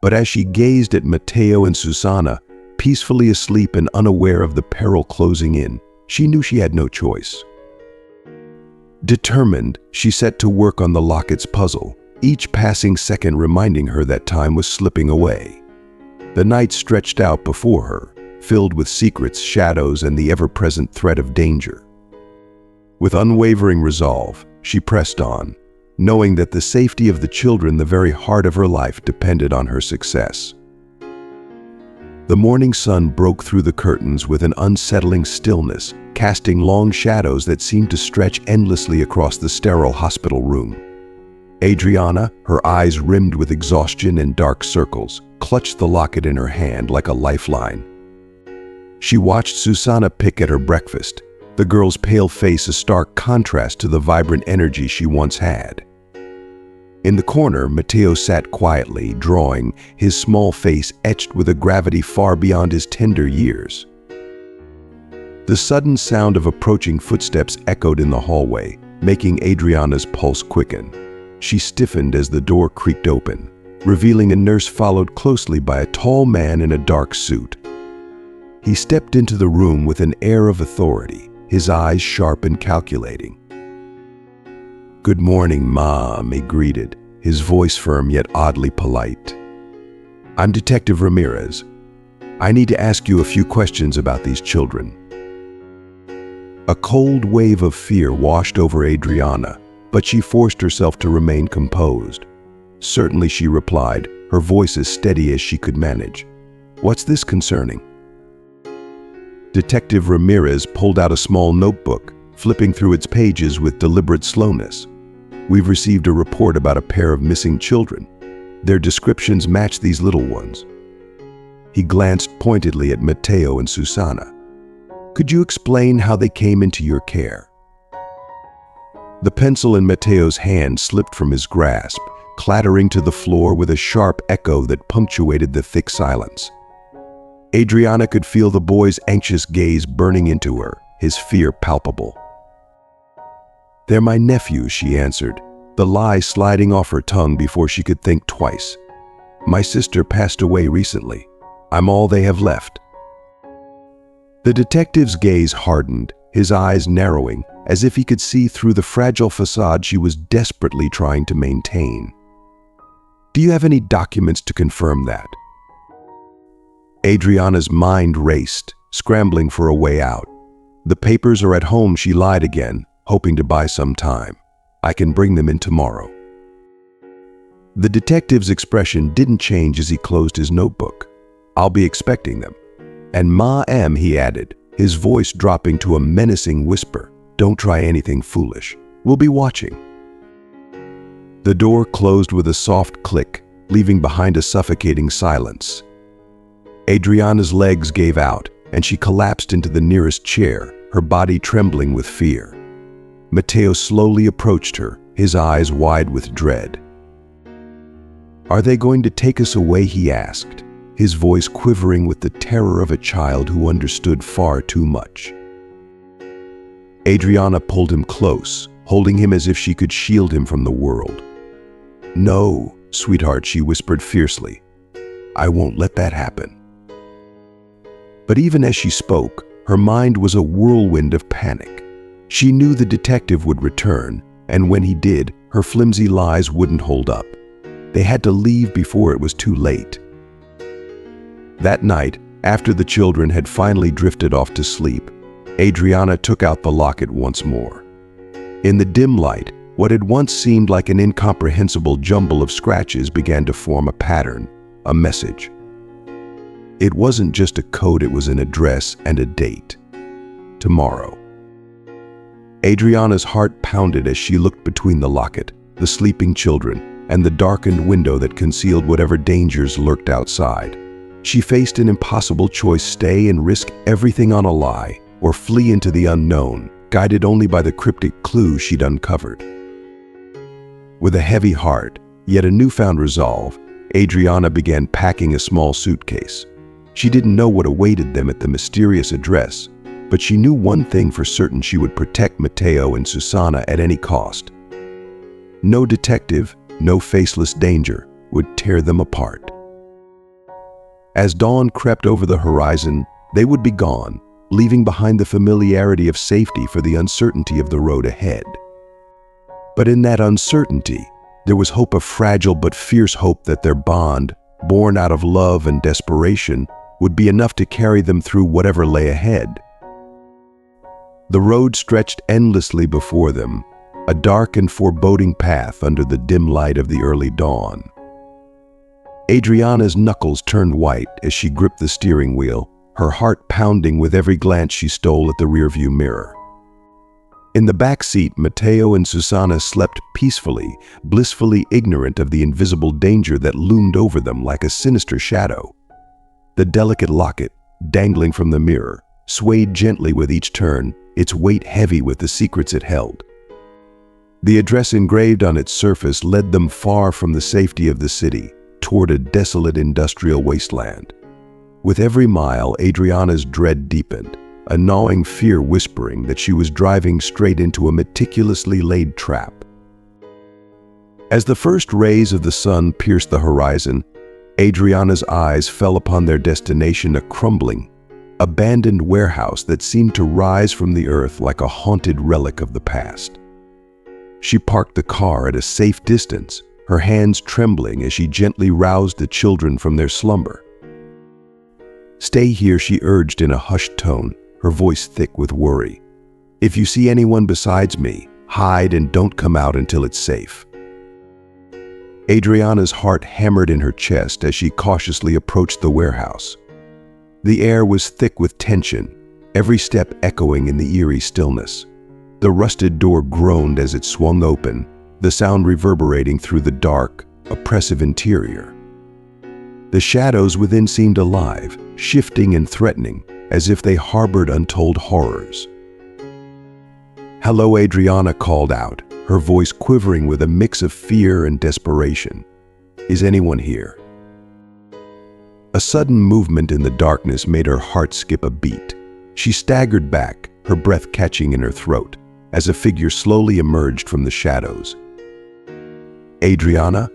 But as she gazed at Matteo and Susanna, peacefully asleep and unaware of the peril closing in, she knew she had no choice. Determined, she set to work on the locket's puzzle, each passing second reminding her that time was slipping away. The night stretched out before her, filled with secrets, shadows, and the ever-present threat of danger. With unwavering resolve, she pressed on, knowing that the safety of the children, the very heart of her life, depended on her success. The morning sun broke through the curtains with an unsettling stillness, casting long shadows that seemed to stretch endlessly across the sterile hospital room. Adriana, her eyes rimmed with exhaustion and dark circles, clutched the locket in her hand like a lifeline. She watched Susanna pick at her breakfast, the girl's pale face a stark contrast to the vibrant energy she once had. In the corner, Matteo sat quietly, drawing, his small face etched with a gravity far beyond his tender years. The sudden sound of approaching footsteps echoed in the hallway, making Adriana's pulse quicken. She stiffened as the door creaked open, revealing a nurse followed closely by a tall man in a dark suit. He stepped into the room with an air of authority, his eyes sharp and calculating. "Good morning, Mom," he greeted, his voice firm yet oddly polite. "I'm Detective Ramirez. I need to ask you a few questions about these children." A cold wave of fear washed over Adriana, but she forced herself to remain composed. "Certainly," she replied, her voice as steady as she could manage. "What's this concerning?" Detective Ramirez pulled out a small notebook, flipping through its pages with deliberate slowness. "We've received a report about a pair of missing children. Their descriptions match these little ones." He glanced pointedly at Matteo and Susanna. "Could you explain how they came into your care?" The pencil in Matteo's hand slipped from his grasp, clattering to the floor with a sharp echo that punctuated the thick silence. Adriana could feel the boy's anxious gaze burning into her, his fear palpable. "They're my nephews," she answered, the lie sliding off her tongue before she could think twice. "My sister passed away recently. I'm all they have left." The detective's gaze hardened, his eyes narrowing, as if he could see through the fragile facade she was desperately trying to maintain. "Do you have any documents to confirm that?" Adriana's mind raced, scrambling for a way out. "The papers are at home," she lied again, hoping to buy some time. "I can bring them in tomorrow." The detective's expression didn't change as he closed his notebook. "I'll be expecting them. And Ma-am," he added, his voice dropping to a menacing whisper. "Don't try anything foolish. We'll be watching." The door closed with a soft click, leaving behind a suffocating silence. Adriana's legs gave out, and she collapsed into the nearest chair, her body trembling with fear. Matteo slowly approached her, his eyes wide with dread. "Are they going to take us away?" he asked, his voice quivering with the terror of a child who understood far too much. Adriana pulled him close, holding him as if she could shield him from the world. "No, sweetheart," she whispered fiercely. "I won't let that happen." But even as she spoke, her mind was a whirlwind of panic. She knew the detective would return, and when he did, her flimsy lies wouldn't hold up. They had to leave before it was too late. That night, after the children had finally drifted off to sleep, Adriana took out the locket once more. In the dim light, what had once seemed like an incomprehensible jumble of scratches began to form a pattern, a message. It wasn't just a code, it was an address and a date. Tomorrow. Adriana's heart pounded as she looked between the locket, the sleeping children, and the darkened window that concealed whatever dangers lurked outside. She faced an impossible choice: stay and risk everything on a lie, or flee into the unknown, guided only by the cryptic clue she'd uncovered. With a heavy heart, yet a newfound resolve, Adriana began packing a small suitcase. She didn't know what awaited them at the mysterious address, but she knew one thing for certain: she would protect Matteo and Susanna at any cost. No detective, no faceless danger would tear them apart. As dawn crept over the horizon, they would be gone, leaving behind the familiarity of safety for the uncertainty of the road ahead. But in that uncertainty, there was hope, a fragile but fierce hope that their bond, born out of love and desperation, would be enough to carry them through whatever lay ahead. The road stretched endlessly before them, a dark and foreboding path under the dim light of the early dawn. Adriana's knuckles turned white as she gripped the steering wheel, her heart pounding with every glance she stole at the rearview mirror. In the back seat, Matteo and Susanna slept peacefully, blissfully ignorant of the invisible danger that loomed over them like a sinister shadow. The delicate locket, dangling from the mirror, swayed gently with each turn, its weight heavy with the secrets it held. The address engraved on its surface led them far from the safety of the city, toward a desolate industrial wasteland. With every mile, Adriana's dread deepened, a gnawing fear whispering that she was driving straight into a meticulously laid trap. As the first rays of the sun pierced the horizon, Adriana's eyes fell upon their destination, a crumbling, abandoned warehouse that seemed to rise from the earth like a haunted relic of the past. She parked the car at a safe distance, her hands trembling as she gently roused the children from their slumber. "Stay here," she urged in a hushed tone, her voice thick with worry. "If you see anyone besides me, hide and don't come out until it's safe." Adriana's heart hammered in her chest as she cautiously approached the warehouse. The air was thick with tension, every step echoing in the eerie stillness. The rusted door groaned as it swung open, the sound reverberating through the dark, oppressive interior. The shadows within seemed alive, shifting and threatening, as if they harbored untold horrors. "Hello," Adriana called out, her voice quivering with a mix of fear and desperation. "Is anyone here?" A sudden movement in the darkness made her heart skip a beat. She staggered back, her breath catching in her throat, as a figure slowly emerged from the shadows. "Adriana?"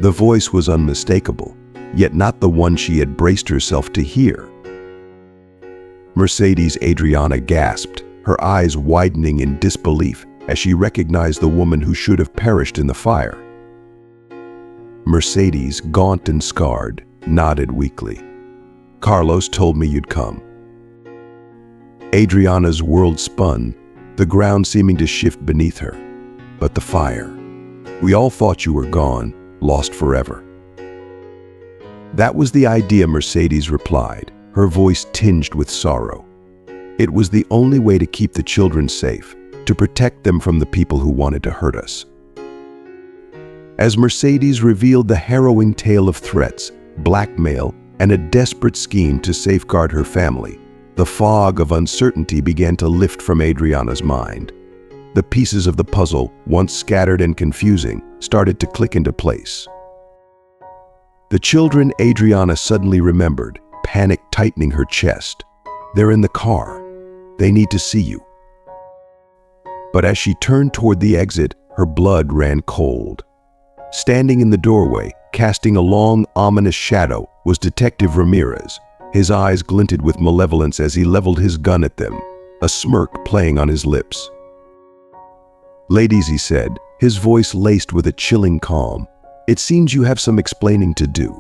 The voice was unmistakable, yet not the one she had braced herself to hear. "Mercedes," Adriana gasped, her eyes widening in disbelief as she recognized the woman who should have perished in the fire. Mercedes, gaunt and scarred, nodded weakly. "Carlos told me you'd come." Adriana's world spun, the ground seeming to shift beneath her. "But the fire. We all thought you were gone, lost forever." "That was the idea," Mercedes replied, her voice tinged with sorrow. "It was the only way to keep the children safe, to protect them from the people who wanted to hurt us." As Mercedes revealed the harrowing tale of threats, blackmail, and a desperate scheme to safeguard her family, the fog of uncertainty began to lift from Adriana's mind. The pieces of the puzzle, once scattered and confusing, started to click into place. The children, Adriana suddenly remembered, panic tightening her chest. "They're in the car. They need to see you." But as she turned toward the exit, her blood ran cold. Standing in the doorway, casting a long, ominous shadow, was Detective Ramirez. His eyes glinted with malevolence as he leveled his gun at them, a smirk playing on his lips. "Ladies," he said, his voice laced with a chilling calm, "it seems you have some explaining to do."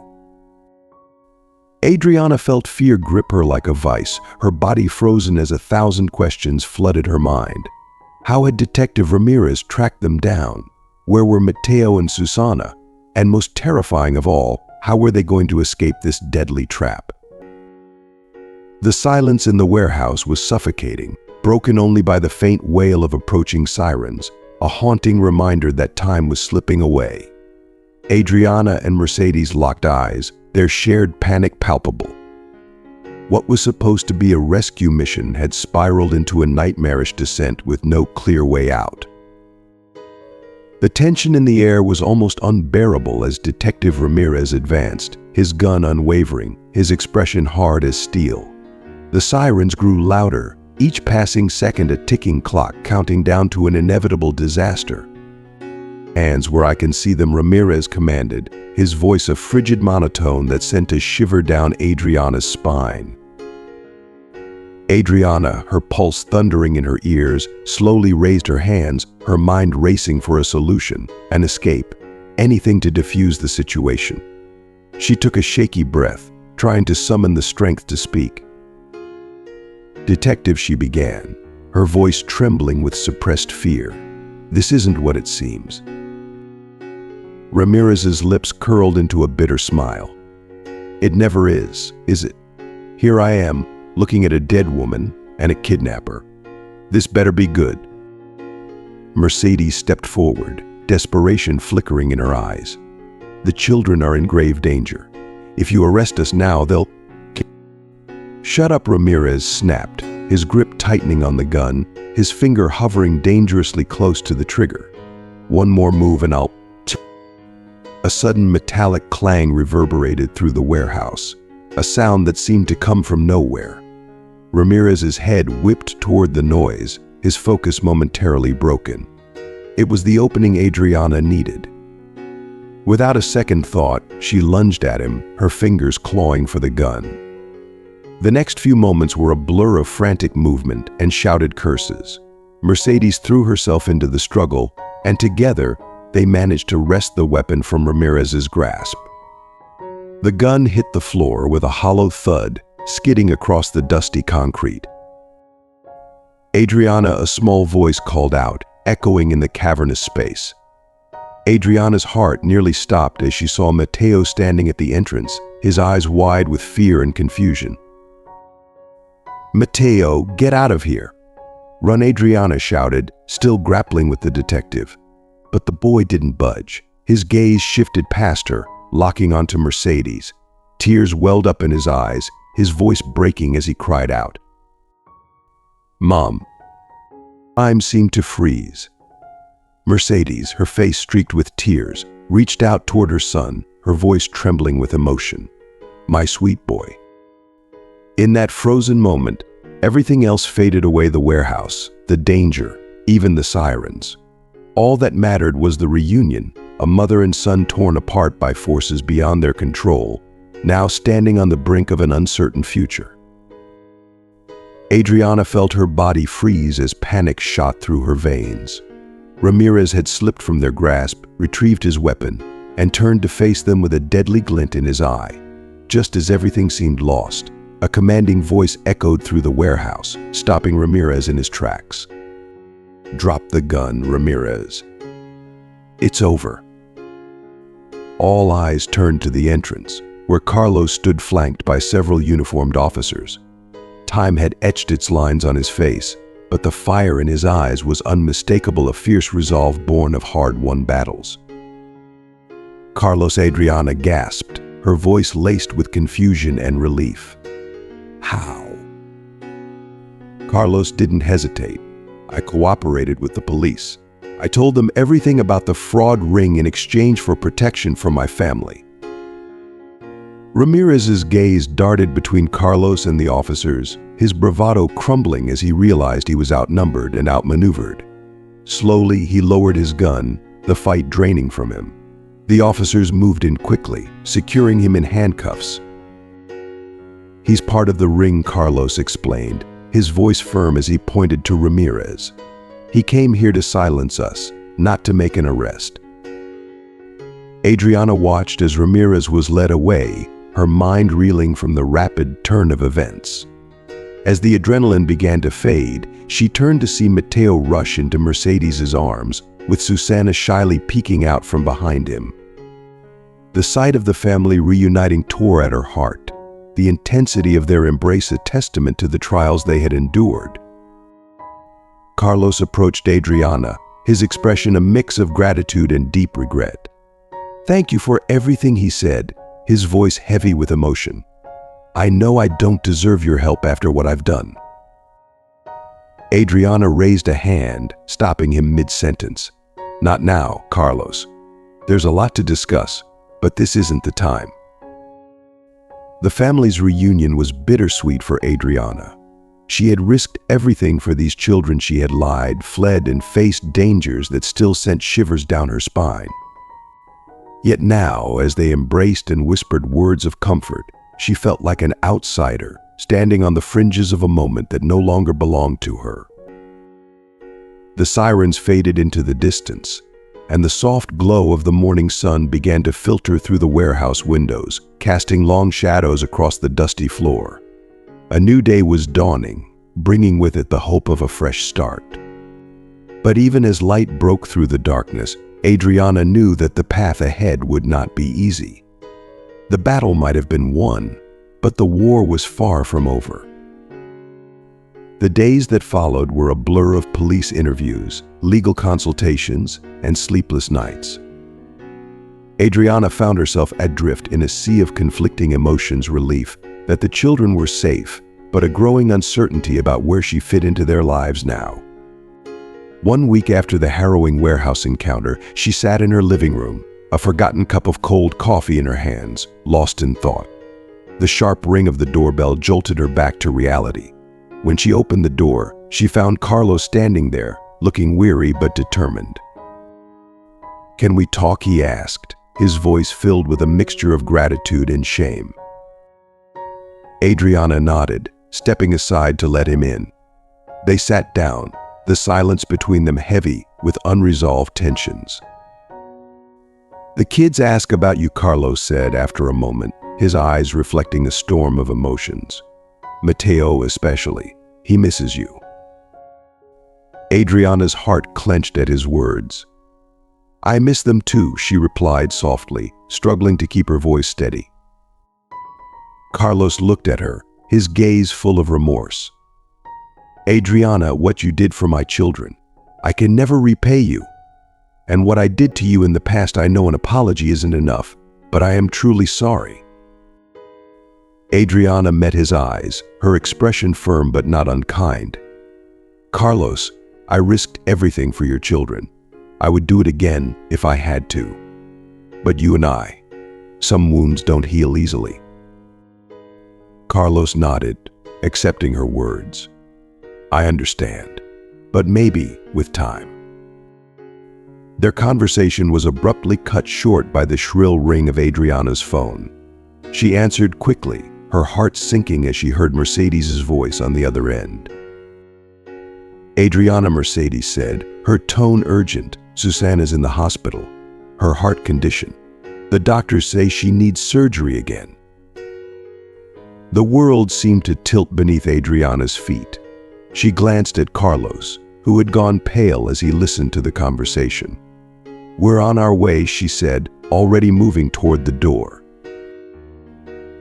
Adriana felt fear grip her like a vice, her body frozen as 1,000 questions flooded her mind. How had Detective Ramirez tracked them down? Where were Matteo and Susanna? And most terrifying of all, how were they going to escape this deadly trap? The silence in the warehouse was suffocating, broken only by the faint wail of approaching sirens, a haunting reminder that time was slipping away. Adriana and Mercedes locked eyes, their shared panic palpable. What was supposed to be a rescue mission had spiraled into a nightmarish descent with no clear way out. The tension in the air was almost unbearable as Detective Ramirez advanced, his gun unwavering, his expression hard as steel. The sirens grew louder, each passing second a ticking clock counting down to an inevitable disaster. "Hands where I can see them," Ramirez commanded, his voice a frigid monotone that sent a shiver down Adriana's spine. Adriana, her pulse thundering in her ears, slowly raised her hands, her mind racing for a solution, an escape, anything to defuse the situation. She took a shaky breath, trying to summon the strength to speak. "Detective," she began, her voice trembling with suppressed fear. "This isn't what it seems." Ramirez's lips curled into a bitter smile. "It never is it? Here I am, looking at a dead woman and a kidnapper. This better be good." Mercedes stepped forward, desperation flickering in her eyes. "The children are in grave danger. If you arrest us now, they'll—" "Shut up," Ramirez snapped, his grip tightening on the gun, his finger hovering dangerously close to the trigger. "One more move and I'll—" A sudden metallic clang reverberated through the warehouse, a sound that seemed to come from nowhere. Ramirez's head whipped toward the noise, his focus momentarily broken. It was the opening Adriana needed. Without a second thought, she lunged at him, her fingers clawing for the gun. The next few moments were a blur of frantic movement and shouted curses. Mercedes threw herself into the struggle, and together, they managed to wrest the weapon from Ramirez's grasp. The gun hit the floor with a hollow thud, skidding across the dusty concrete. "Adriana," a small voice called out, echoing in the cavernous space. Adriana's heart nearly stopped as she saw Mateo standing at the entrance, his eyes wide with fear and confusion. "Mateo, get out of here!" "Run," Adriana shouted, still grappling with the detective. But the boy didn't budge. His gaze shifted past her, locking onto Mercedes. Tears welled up in his eyes, his voice breaking as he cried out. "Mom." Time seemed to freeze. Mercedes, her face streaked with tears, reached out toward her son, her voice trembling with emotion. "My sweet boy." In that frozen moment, everything else faded away: the warehouse, the danger, even the sirens. All that mattered was the reunion, a mother and son torn apart by forces beyond their control, now standing on the brink of an uncertain future. Adriana felt her body freeze as panic shot through her veins. Ramirez had slipped from their grasp, retrieved his weapon, and turned to face them with a deadly glint in his eye. Just as everything seemed lost, a commanding voice echoed through the warehouse, stopping Ramirez in his tracks. "Drop the gun, Ramirez. It's over." All eyes turned to the entrance, where Carlos stood flanked by several uniformed officers. Time had etched its lines on his face, but the fire in his eyes was unmistakable, a fierce resolve born of hard-won battles. "Carlos," Adriana gasped, her voice laced with confusion and relief. "How?" Carlos didn't hesitate. "I cooperated with the police. I told them everything about the fraud ring in exchange for protection from my family." Ramirez's gaze darted between Carlos and the officers, his bravado crumbling as he realized he was outnumbered and outmaneuvered. Slowly, he lowered his gun, the fight draining from him. The officers moved in quickly, securing him in handcuffs. "He's part of the ring," Carlos explained, his voice firm as he pointed to Ramirez. "He came here to silence us, not to make an arrest." Adriana watched as Ramirez was led away, her mind reeling from the rapid turn of events. As the adrenaline began to fade, she turned to see Mateo rush into Mercedes's arms, with Susana shyly peeking out from behind him. The sight of the family reuniting tore at her heart, the intensity of their embrace a testament to the trials they had endured. Carlos approached Adriana, his expression a mix of gratitude and deep regret. "Thank you for everything," he said, his voice heavy with emotion. "I know I don't deserve your help after what I've done." Adriana raised a hand, stopping him mid-sentence. "Not now, Carlos. There's a lot to discuss, but this isn't the time." The family's reunion was bittersweet for Adriana. She had risked everything for these children. She had lied, fled, and faced dangers that still sent shivers down her spine. Yet now, as they embraced and whispered words of comfort, she felt like an outsider, standing on the fringes of a moment that no longer belonged to her. The sirens faded into the distance, and the soft glow of the morning sun began to filter through the warehouse windows, casting long shadows across the dusty floor. A new day was dawning, bringing with it the hope of a fresh start. But even as light broke through the darkness, Adriana knew that the path ahead would not be easy. The battle might have been won, but the war was far from over. The days that followed were a blur of police interviews, legal consultations, and sleepless nights. Adriana found herself adrift in a sea of conflicting emotions, relief that the children were safe, but a growing uncertainty about where she fit into their lives now. One week after the harrowing warehouse encounter, she sat in her living room, a forgotten cup of cold coffee in her hands, lost in thought. The sharp ring of the doorbell jolted her back to reality. When she opened the door, she found Carlos standing there, looking weary but determined. "Can we talk?" he asked, his voice filled with a mixture of gratitude and shame. Adriana nodded, stepping aside to let him in. They sat down, the silence between them heavy with unresolved tensions. "The kids ask about you," Carlos said after a moment, his eyes reflecting a storm of emotions. "Mateo especially. He misses you." Adriana's heart clenched at his words. "I miss them too," she replied softly, struggling to keep her voice steady. Carlos looked at her, his gaze full of remorse. "Adriana, what you did for my children, I can never repay you. And what I did to you in the past, I know an apology isn't enough, but I am truly sorry." Adriana met his eyes, her expression firm but not unkind. "Carlos, I risked everything for your children. I would do it again if I had to. But you and I, some wounds don't heal easily." Carlos nodded, accepting her words. "I understand, but maybe with time." Their conversation was abruptly cut short by the shrill ring of Adriana's phone. She answered quickly, her heart sinking as she heard Mercedes's voice on the other end. "Adriana," Mercedes said, her tone urgent. "Susana's in the hospital. Her heart condition. The doctors say she needs surgery again." The world seemed to tilt beneath Adriana's feet. She glanced at Carlos, who had gone pale as he listened to the conversation. "We're on our way," she said, already moving toward the door.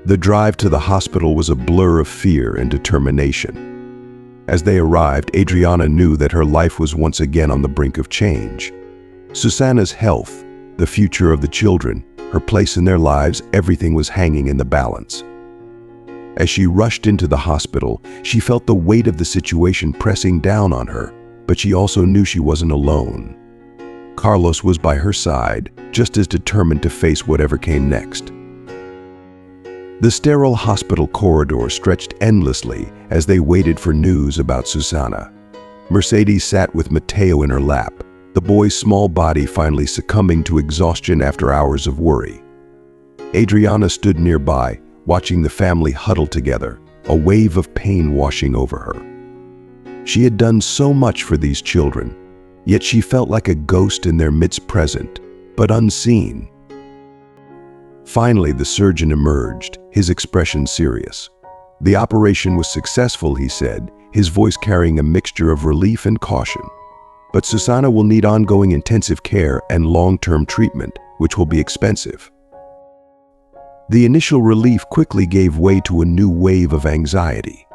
The drive to the hospital was a blur of fear and determination. As they arrived, Adriana knew that her life was once again on the brink of change. Susana's health, the future of the children, her place in their lives, everything was hanging in the balance. As she rushed into the hospital, she felt the weight of the situation pressing down on her, but she also knew she wasn't alone. Carlos was by her side, just as determined to face whatever came next. The sterile hospital corridor stretched endlessly as they waited for news about Susana. Mercedes sat with Mateo in her lap, the boy's small body finally succumbing to exhaustion after hours of worry. Adriana stood nearby, watching the family huddle together, a wave of pain washing over her. She had done so much for these children, yet she felt like a ghost in their midst, present, but unseen. Finally, the surgeon emerged, his expression serious. "The operation was successful," he said, his voice carrying a mixture of relief and caution. "But Susana will need ongoing intensive care and long-term treatment, which will be expensive." The initial relief quickly gave way to a new wave of anxiety.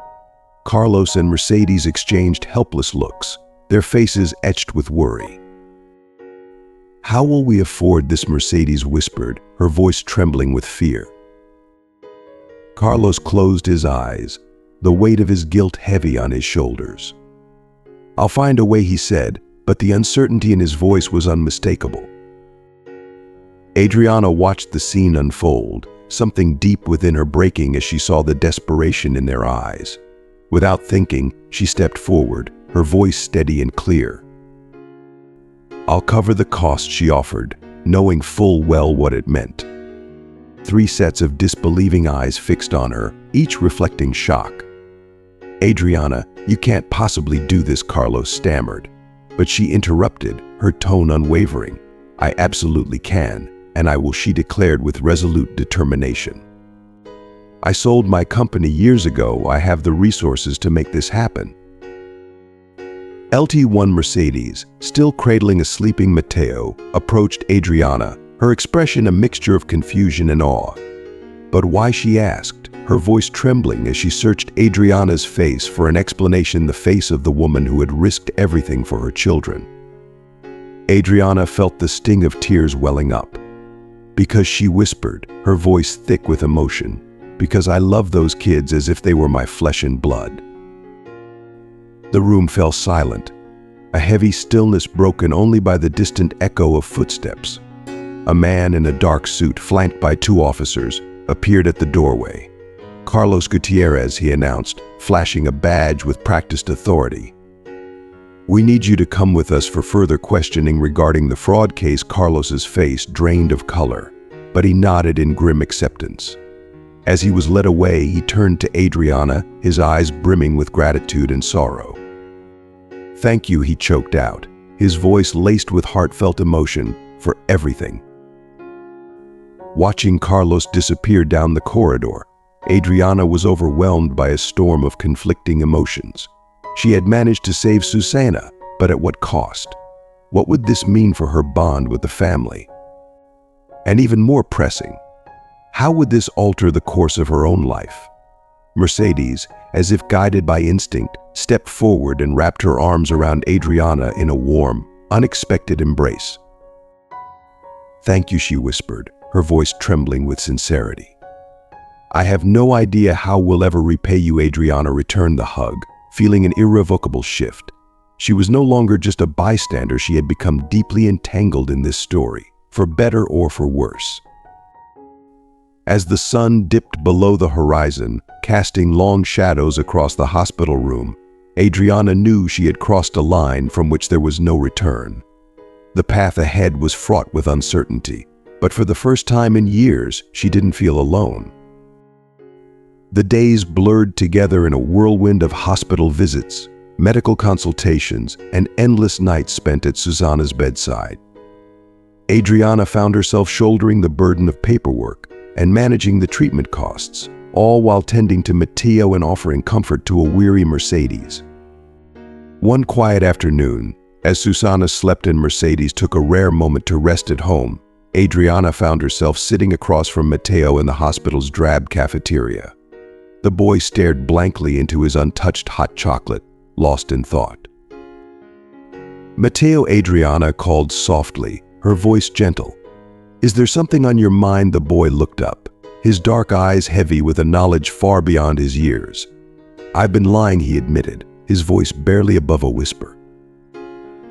Carlos and Mercedes exchanged helpless looks, their faces etched with worry. "How will we afford this?" Mercedes whispered, her voice trembling with fear. Carlos closed his eyes, the weight of his guilt heavy on his shoulders. "I'll find a way," he said, but the uncertainty in his voice was unmistakable. Adriana watched the scene unfold, something deep within her breaking as she saw the desperation in their eyes. Without thinking, she stepped forward, her voice steady and clear. "I'll cover the cost," she offered, knowing full well what it meant. 3 sets of disbelieving eyes fixed on her, each reflecting shock. "Adriana, you can't possibly do this," Carlos stammered. But she interrupted, her tone unwavering. "I absolutely can, and I will," she declared with resolute determination. "I sold my company years ago. I have the resources to make this happen." LT1 Mercedes, still cradling a sleeping Mateo, approached Adriana, her expression a mixture of confusion and awe. "But why?" she asked, her voice trembling as she searched Adriana's face for an explanation, the face of the woman who had risked everything for her children. Adriana felt the sting of tears welling up. "Because," she whispered, her voice thick with emotion, "because I love those kids as if they were my flesh and blood." The room fell silent, a heavy stillness broken only by the distant echo of footsteps. A man in a dark suit, flanked by 2 officers, appeared at the doorway. "Carlos Gutierrez," he announced, flashing a badge with practiced authority. "We need you to come with us for further questioning regarding the fraud case." Carlos's face drained of color, but he nodded in grim acceptance. As he was led away, he turned to Adriana, his eyes brimming with gratitude and sorrow. "Thank you," he choked out, his voice laced with heartfelt emotion, "for everything." Watching Carlos disappear down the corridor, Adriana was overwhelmed by a storm of conflicting emotions. She had managed to save Susana, but at what cost? What would this mean for her bond with the family? And even more pressing, how would this alter the course of her own life? Mercedes, as if guided by instinct, stepped forward and wrapped her arms around Adriana in a warm, unexpected embrace. "Thank you," she whispered, her voice trembling with sincerity. "I have no idea how we'll ever repay you." Adriana returned the hug, feeling an irrevocable shift. She was no longer just a bystander. She had become deeply entangled in this story, for better or for worse. As the sun dipped below the horizon, casting long shadows across the hospital room, Adriana knew she had crossed a line from which there was no return. The path ahead was fraught with uncertainty, but for the first time in years, she didn't feel alone. The days blurred together in a whirlwind of hospital visits, medical consultations, and endless nights spent at Susana's bedside. Adriana found herself shouldering the burden of paperwork and managing the treatment costs, all while tending to Mateo and offering comfort to a weary Mercedes. One quiet afternoon, as Susana slept and Mercedes took a rare moment to rest at home, Adriana found herself sitting across from Mateo in the hospital's drab cafeteria. The boy stared blankly into his untouched hot chocolate, lost in thought. "Mateo," Adriana called softly, her voice gentle. "Is there something on your mind?" The boy looked up, his dark eyes heavy with a knowledge far beyond his years. "I've been lying," he admitted, his voice barely above a whisper.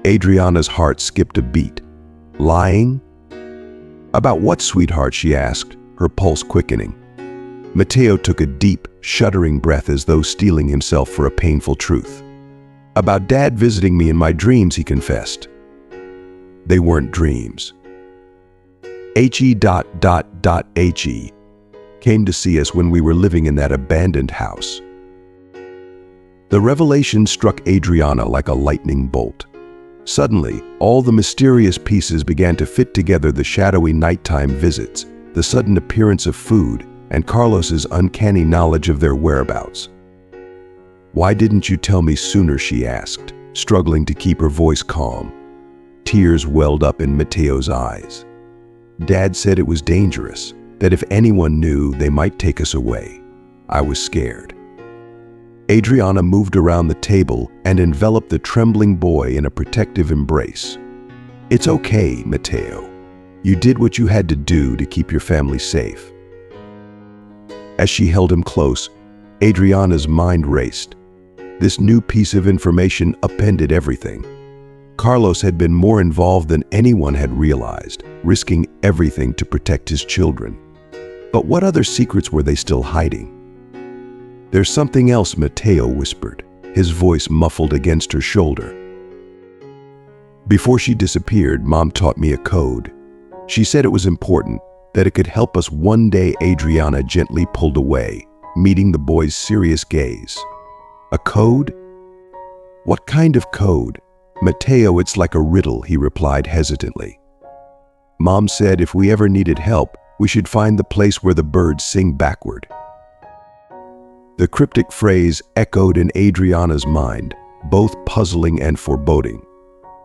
Adriana's heart skipped a beat. "Lying? About what, sweetheart?" she asked, her pulse quickening. Mateo took a deep, shuddering breath as though steeling himself for a painful truth. "About Dad visiting me in my dreams," he confessed. "They weren't dreams. He came to see us when we were living in that abandoned house." The revelation struck Adriana like a lightning bolt. Suddenly, all the mysterious pieces began to fit together: the shadowy nighttime visits, the sudden appearance of food, and Carlos's uncanny knowledge of their whereabouts. "Why didn't you tell me sooner?" she asked, struggling to keep her voice calm. Tears welled up in Mateo's eyes. "Dad said it was dangerous, that if anyone knew, they might take us away. I was scared." Adriana moved around the table and enveloped the trembling boy in a protective embrace. "It's okay, Mateo. You did what you had to do to keep your family safe." As she held him close, Adriana's mind raced. This new piece of information upended everything. Carlos had been more involved than anyone had realized, risking everything to protect his children. But what other secrets were they still hiding? "There's something else," Mateo whispered, his voice muffled against her shoulder. "Before she disappeared, Mom taught me a code. She said it was important, that it could help us one day. Adriana gently pulled away, meeting the boy's serious gaze. A code? What kind of code? Matteo, it's like a riddle, he replied hesitantly. Mom said if we ever needed help, we should find the place where the birds sing backward. The cryptic phrase echoed in Adriana's mind, both puzzling and foreboding.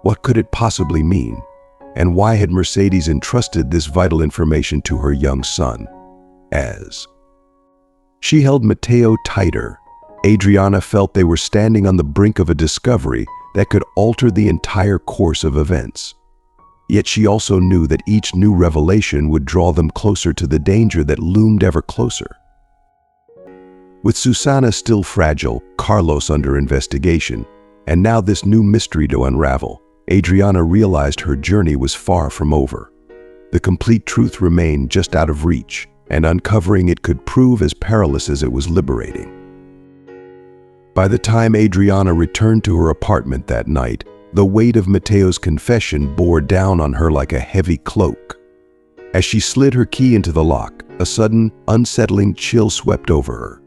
What could it possibly mean? And why had Mercedes entrusted this vital information to her young son? As she held Matteo tighter, Adriana felt they were standing on the brink of a discovery that could alter the entire course of events. Yet she also knew that each new revelation would draw them closer to the danger that loomed ever closer. With Susana still fragile, Carlos under investigation, and now this new mystery to unravel, Adriana realized her journey was far from over. The complete truth remained just out of reach, and uncovering it could prove as perilous as it was liberating. By the time Adriana returned to her apartment that night, the weight of Matteo's confession bore down on her like a heavy cloak. As she slid her key into the lock, a sudden, unsettling chill swept over her.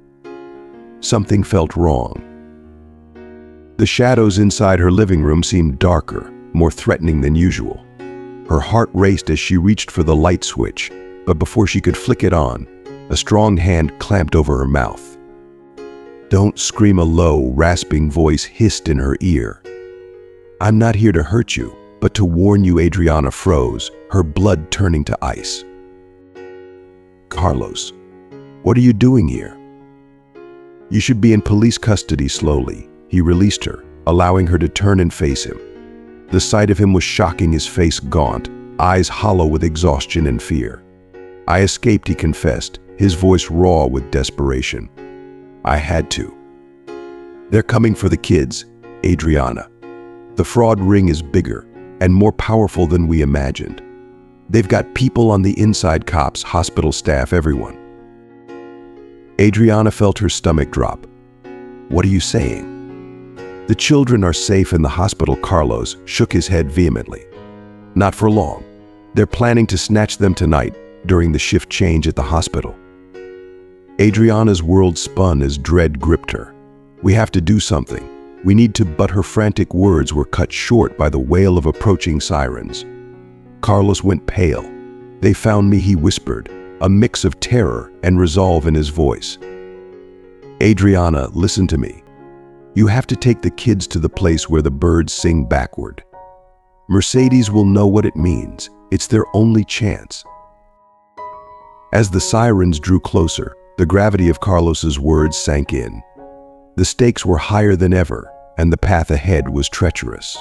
Something felt wrong. The shadows inside her living room seemed darker, more threatening than usual. Her heart raced as she reached for the light switch, but before she could flick it on, a strong hand clamped over her mouth. "Don't scream," a low, rasping voice hissed in her ear. "I'm not here to hurt you, but to warn you." Adriana froze, her blood turning to ice. "Carlos, what are you doing here?" "You should be in police custody." Slowly, he released her, allowing her to turn and face him. The sight of him was shocking, his face gaunt, eyes hollow with exhaustion and fear. "I escaped," he confessed, his voice raw with desperation. "I had to. They're coming for the kids, Adriana. The fraud ring is bigger and more powerful than we imagined. They've got people on the inside, cops, hospital staff, everyone." Adriana felt her stomach drop. "What are you saying?" "The children are safe in the hospital." Carlos shook his head vehemently. "Not for long. They're planning to snatch them tonight during the shift change at the hospital." Adriana's world spun as dread gripped her. "We have to do something. We need to," but her frantic words were cut short by the wail of approaching sirens. Carlos went pale. "They found me," he whispered, a mix of terror and resolve in his voice. "Adriana, listen to me. You have to take the kids to the place where the birds sing backward. Mercedes will know what it means. It's their only chance." As the sirens drew closer, the gravity of Carlos's words sank in. The stakes were higher than ever, and the path ahead was treacherous.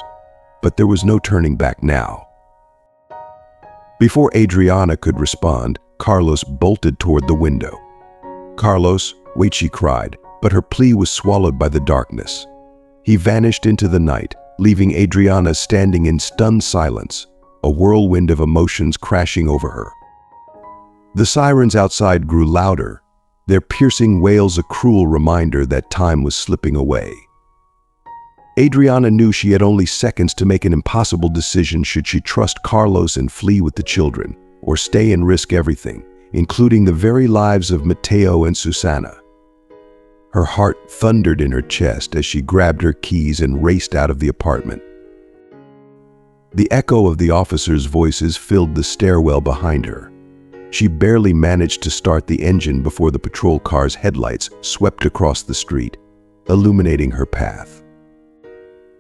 But there was no turning back now. Before Adriana could respond, Carlos bolted toward the window. "Carlos, wait," she cried, but her plea was swallowed by the darkness. He vanished into the night, leaving Adriana standing in stunned silence, a whirlwind of emotions crashing over her. The sirens outside grew louder, their piercing wails a cruel reminder that time was slipping away. Adriana knew she had only seconds to make an impossible decision: should she trust Carlos and flee with the children, or stay and risk everything, including the very lives of Matteo and Susana. Her heart thundered in her chest as she grabbed her keys and raced out of the apartment. The echo of the officers' voices filled the stairwell behind her. She barely managed to start the engine before the patrol car's headlights swept across the street, illuminating her path.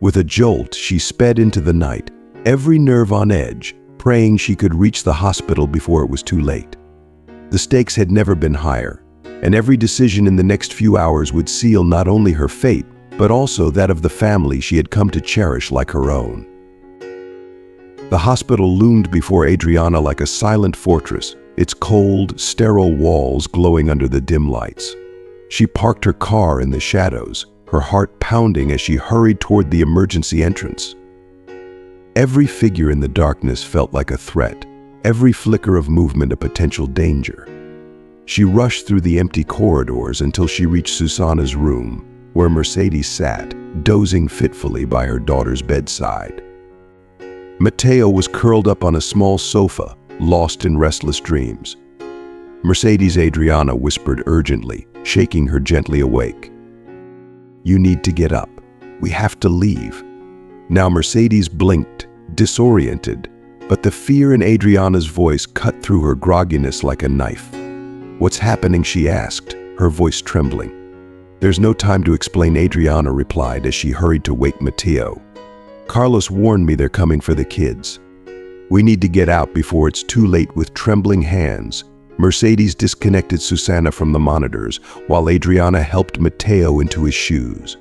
With a jolt, she sped into the night, every nerve on edge, praying she could reach the hospital before it was too late. The stakes had never been higher, and every decision in the next few hours would seal not only her fate, but also that of the family she had come to cherish like her own. The hospital loomed before Adriana like a silent fortress, its cold, sterile walls glowing under the dim lights. She parked her car in the shadows, her heart pounding as she hurried toward the emergency entrance. Every figure in the darkness felt like a threat, every flicker of movement a potential danger. She rushed through the empty corridors until she reached Susana's room, where Mercedes sat, dozing fitfully by her daughter's bedside. Matteo was curled up on a small sofa, lost in restless dreams. Mercedes, Adriana whispered urgently, shaking her gently awake. "You need to get up. We have to leave." Now Mercedes blinked, disoriented, but the fear in Adriana's voice cut through her grogginess like a knife. "What's happening?" she asked, her voice trembling. "There's no time to explain," Adriana replied as she hurried to wake Matteo. "Carlos warned me they're coming for the kids. We need to get out before it's too late." With trembling hands, Mercedes disconnected Susanna from the monitors while Adriana helped Matteo into his shoes.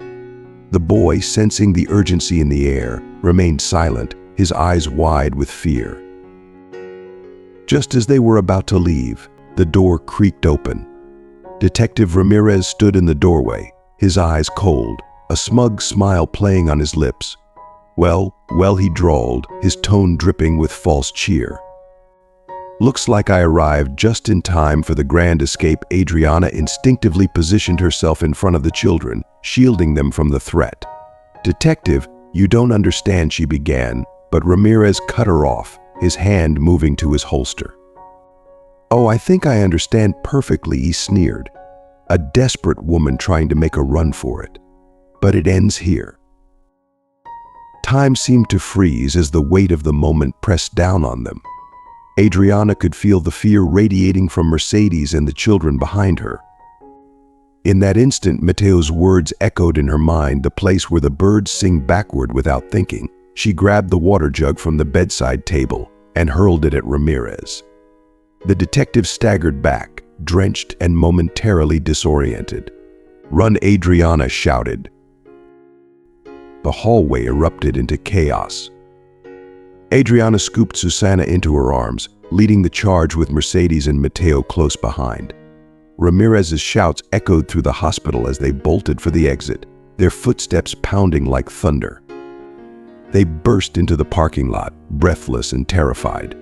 The boy, sensing the urgency in the air, remained silent, his eyes wide with fear. Just as they were about to leave, the door creaked open. Detective Ramirez stood in the doorway, his eyes cold, a smug smile playing on his lips. Well, he drawled, his tone dripping with false cheer. "Looks like I arrived just in time for the grand escape." Adriana instinctively positioned herself in front of the children, shielding them from the threat. "Detective, you don't understand," she began, but Ramirez cut her off, his hand moving to his holster. "Oh, I think I understand perfectly," he sneered. "A desperate woman trying to make a run for it. But it ends here." Time seemed to freeze as the weight of the moment pressed down on them. Adriana could feel the fear radiating from Mercedes and the children behind her. In that instant, Matteo's words echoed in her mind, the place where the birds sing backward. Without thinking, she grabbed the water jug from the bedside table and hurled it at Ramirez. The detective staggered back, drenched and momentarily disoriented. "Run!" Adriana shouted. The hallway erupted into chaos. Adriana scooped Susanna into her arms, leading the charge with Mercedes and Matteo close behind. Ramirez's shouts echoed through the hospital as they bolted for the exit, their footsteps pounding like thunder. They burst into the parking lot, breathless and terrified.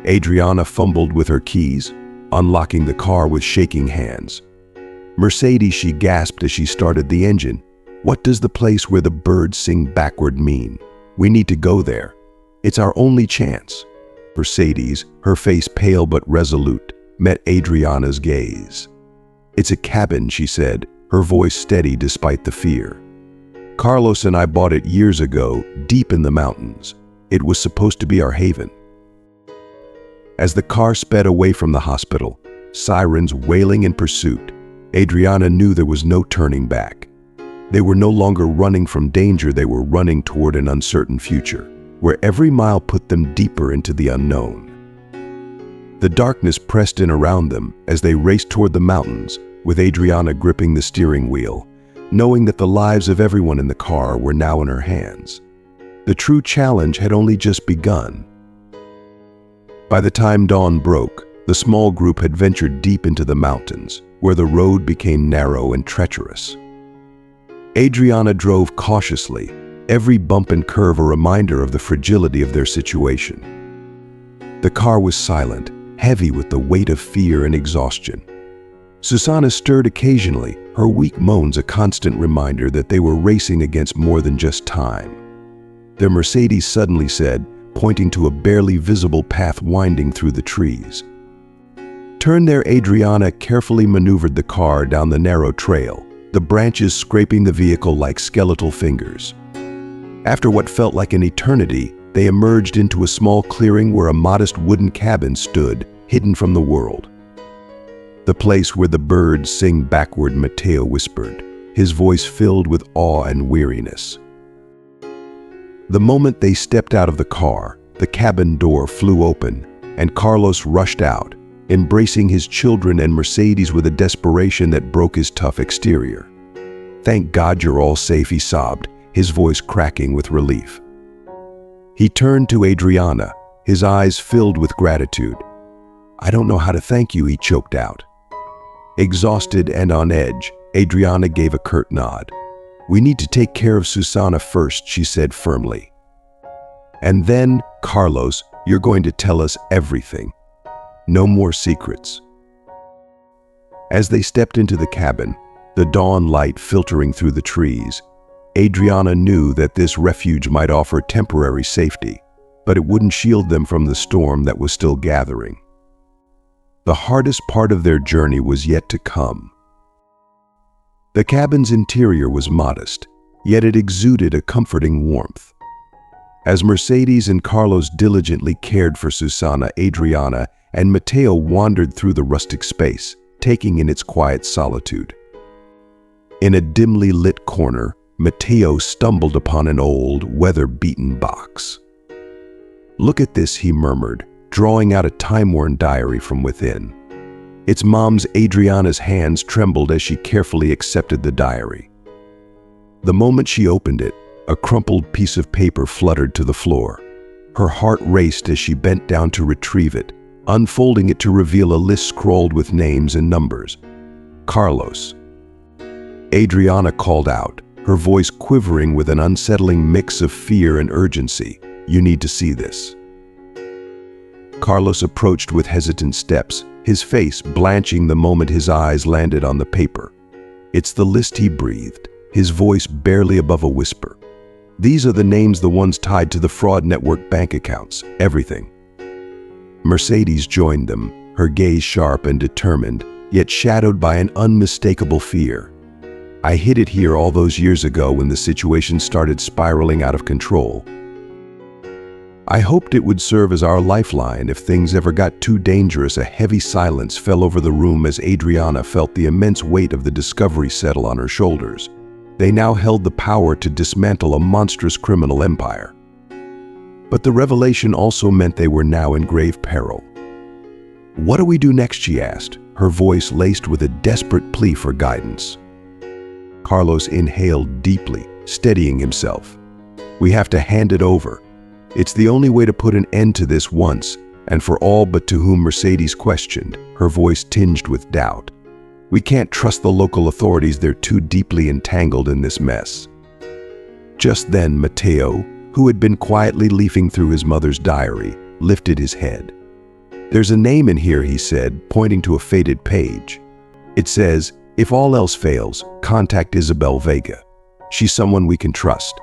Adriana fumbled with her keys, unlocking the car with shaking hands. "Mercedes," she gasped as she started the engine. "What does the place where the birds sing backward mean? We need to go there. It's our only chance." Mercedes, her face pale but resolute, met Adriana's gaze. "It's a cabin," she said, her voice steady despite the fear. "Carlos and I bought it years ago, deep in the mountains. It was supposed to be our haven." As the car sped away from the hospital, sirens wailing in pursuit, Adriana knew there was no turning back. They were no longer running from danger, they were running toward an uncertain future, where every mile put them deeper into the unknown. The darkness pressed in around them as they raced toward the mountains, with Adriana gripping the steering wheel, knowing that the lives of everyone in the car were now in her hands. The true challenge had only just begun. By the time dawn broke, the small group had ventured deep into the mountains, where the road became narrow and treacherous. Adriana drove cautiously, every bump and curve a reminder of the fragility of their situation. The car was silent, heavy with the weight of fear and exhaustion. Susanna stirred occasionally, her weak moans a constant reminder that they were racing against more than just time. Their Mercedes suddenly said, pointing to a barely visible path winding through the trees. "Turn there." Adriana carefully maneuvered the car down the narrow trail, the branches scraping the vehicle like skeletal fingers. After what felt like an eternity, they emerged into a small clearing where a modest wooden cabin stood, hidden from the world. "The place where the birds sing backward," Matteo whispered, his voice filled with awe and weariness. The moment they stepped out of the car, the cabin door flew open, and Carlos rushed out, embracing his children and Mercedes with a desperation that broke his tough exterior. "Thank God you're all safe," he sobbed, his voice cracking with relief. He turned to Adriana, his eyes filled with gratitude. "I don't know how to thank you," he choked out. Exhausted and on edge, Adriana gave a curt nod. "We need to take care of Susanna first," she said firmly. "And then, Carlos, you're going to tell us everything. No more secrets." As they stepped into the cabin, the dawn light filtering through the trees, Adriana knew that this refuge might offer temporary safety, but it wouldn't shield them from the storm that was still gathering. The hardest part of their journey was yet to come. The cabin's interior was modest, yet it exuded a comforting warmth. As Mercedes and Carlos diligently cared for Susana, Adriana, and Mateo wandered through the rustic space, taking in its quiet solitude. In a dimly lit corner, Mateo stumbled upon an old, weather-beaten box. "Look at this," he murmured, drawing out a time-worn diary from within. Its mom's, Adriana's, hands trembled as she carefully accepted the diary. The moment she opened it, a crumpled piece of paper fluttered to the floor. Her heart raced as she bent down to retrieve it, unfolding it to reveal a list scrawled with names and numbers. "Carlos." Adriana called out, her voice quivering with an unsettling mix of fear and urgency. "You need to see this." Carlos approached with hesitant steps, his face blanching the moment his eyes landed on the paper. "It's the list," he breathed, his voice barely above a whisper. "These are the names, the ones tied to the fraud network bank accounts, everything." Mercedes joined them, her gaze sharp and determined, yet shadowed by an unmistakable fear. "I hid it here all those years ago when the situation started spiraling out of control. I hoped it would serve as our lifeline if things ever got too dangerous." A heavy silence fell over the room as Adriana felt the immense weight of the discovery settle on her shoulders. They now held the power to dismantle a monstrous criminal empire. But the revelation also meant they were now in grave peril. "What do we do next?" she asked, her voice laced with a desperate plea for guidance. Carlos inhaled deeply, steadying himself. "We have to hand it over. It's the only way to put an end to this once and for all." But to whom Mercedes questioned, her voice tinged with doubt. "We can't trust the local authorities. They're too deeply entangled in this mess." Just then, Mateo, who had been quietly leafing through his mother's diary, lifted his head. "There's a name in here," he said, pointing to a faded page. "It says, 'If all else fails, contact Isabel Vega. She's someone we can trust.'"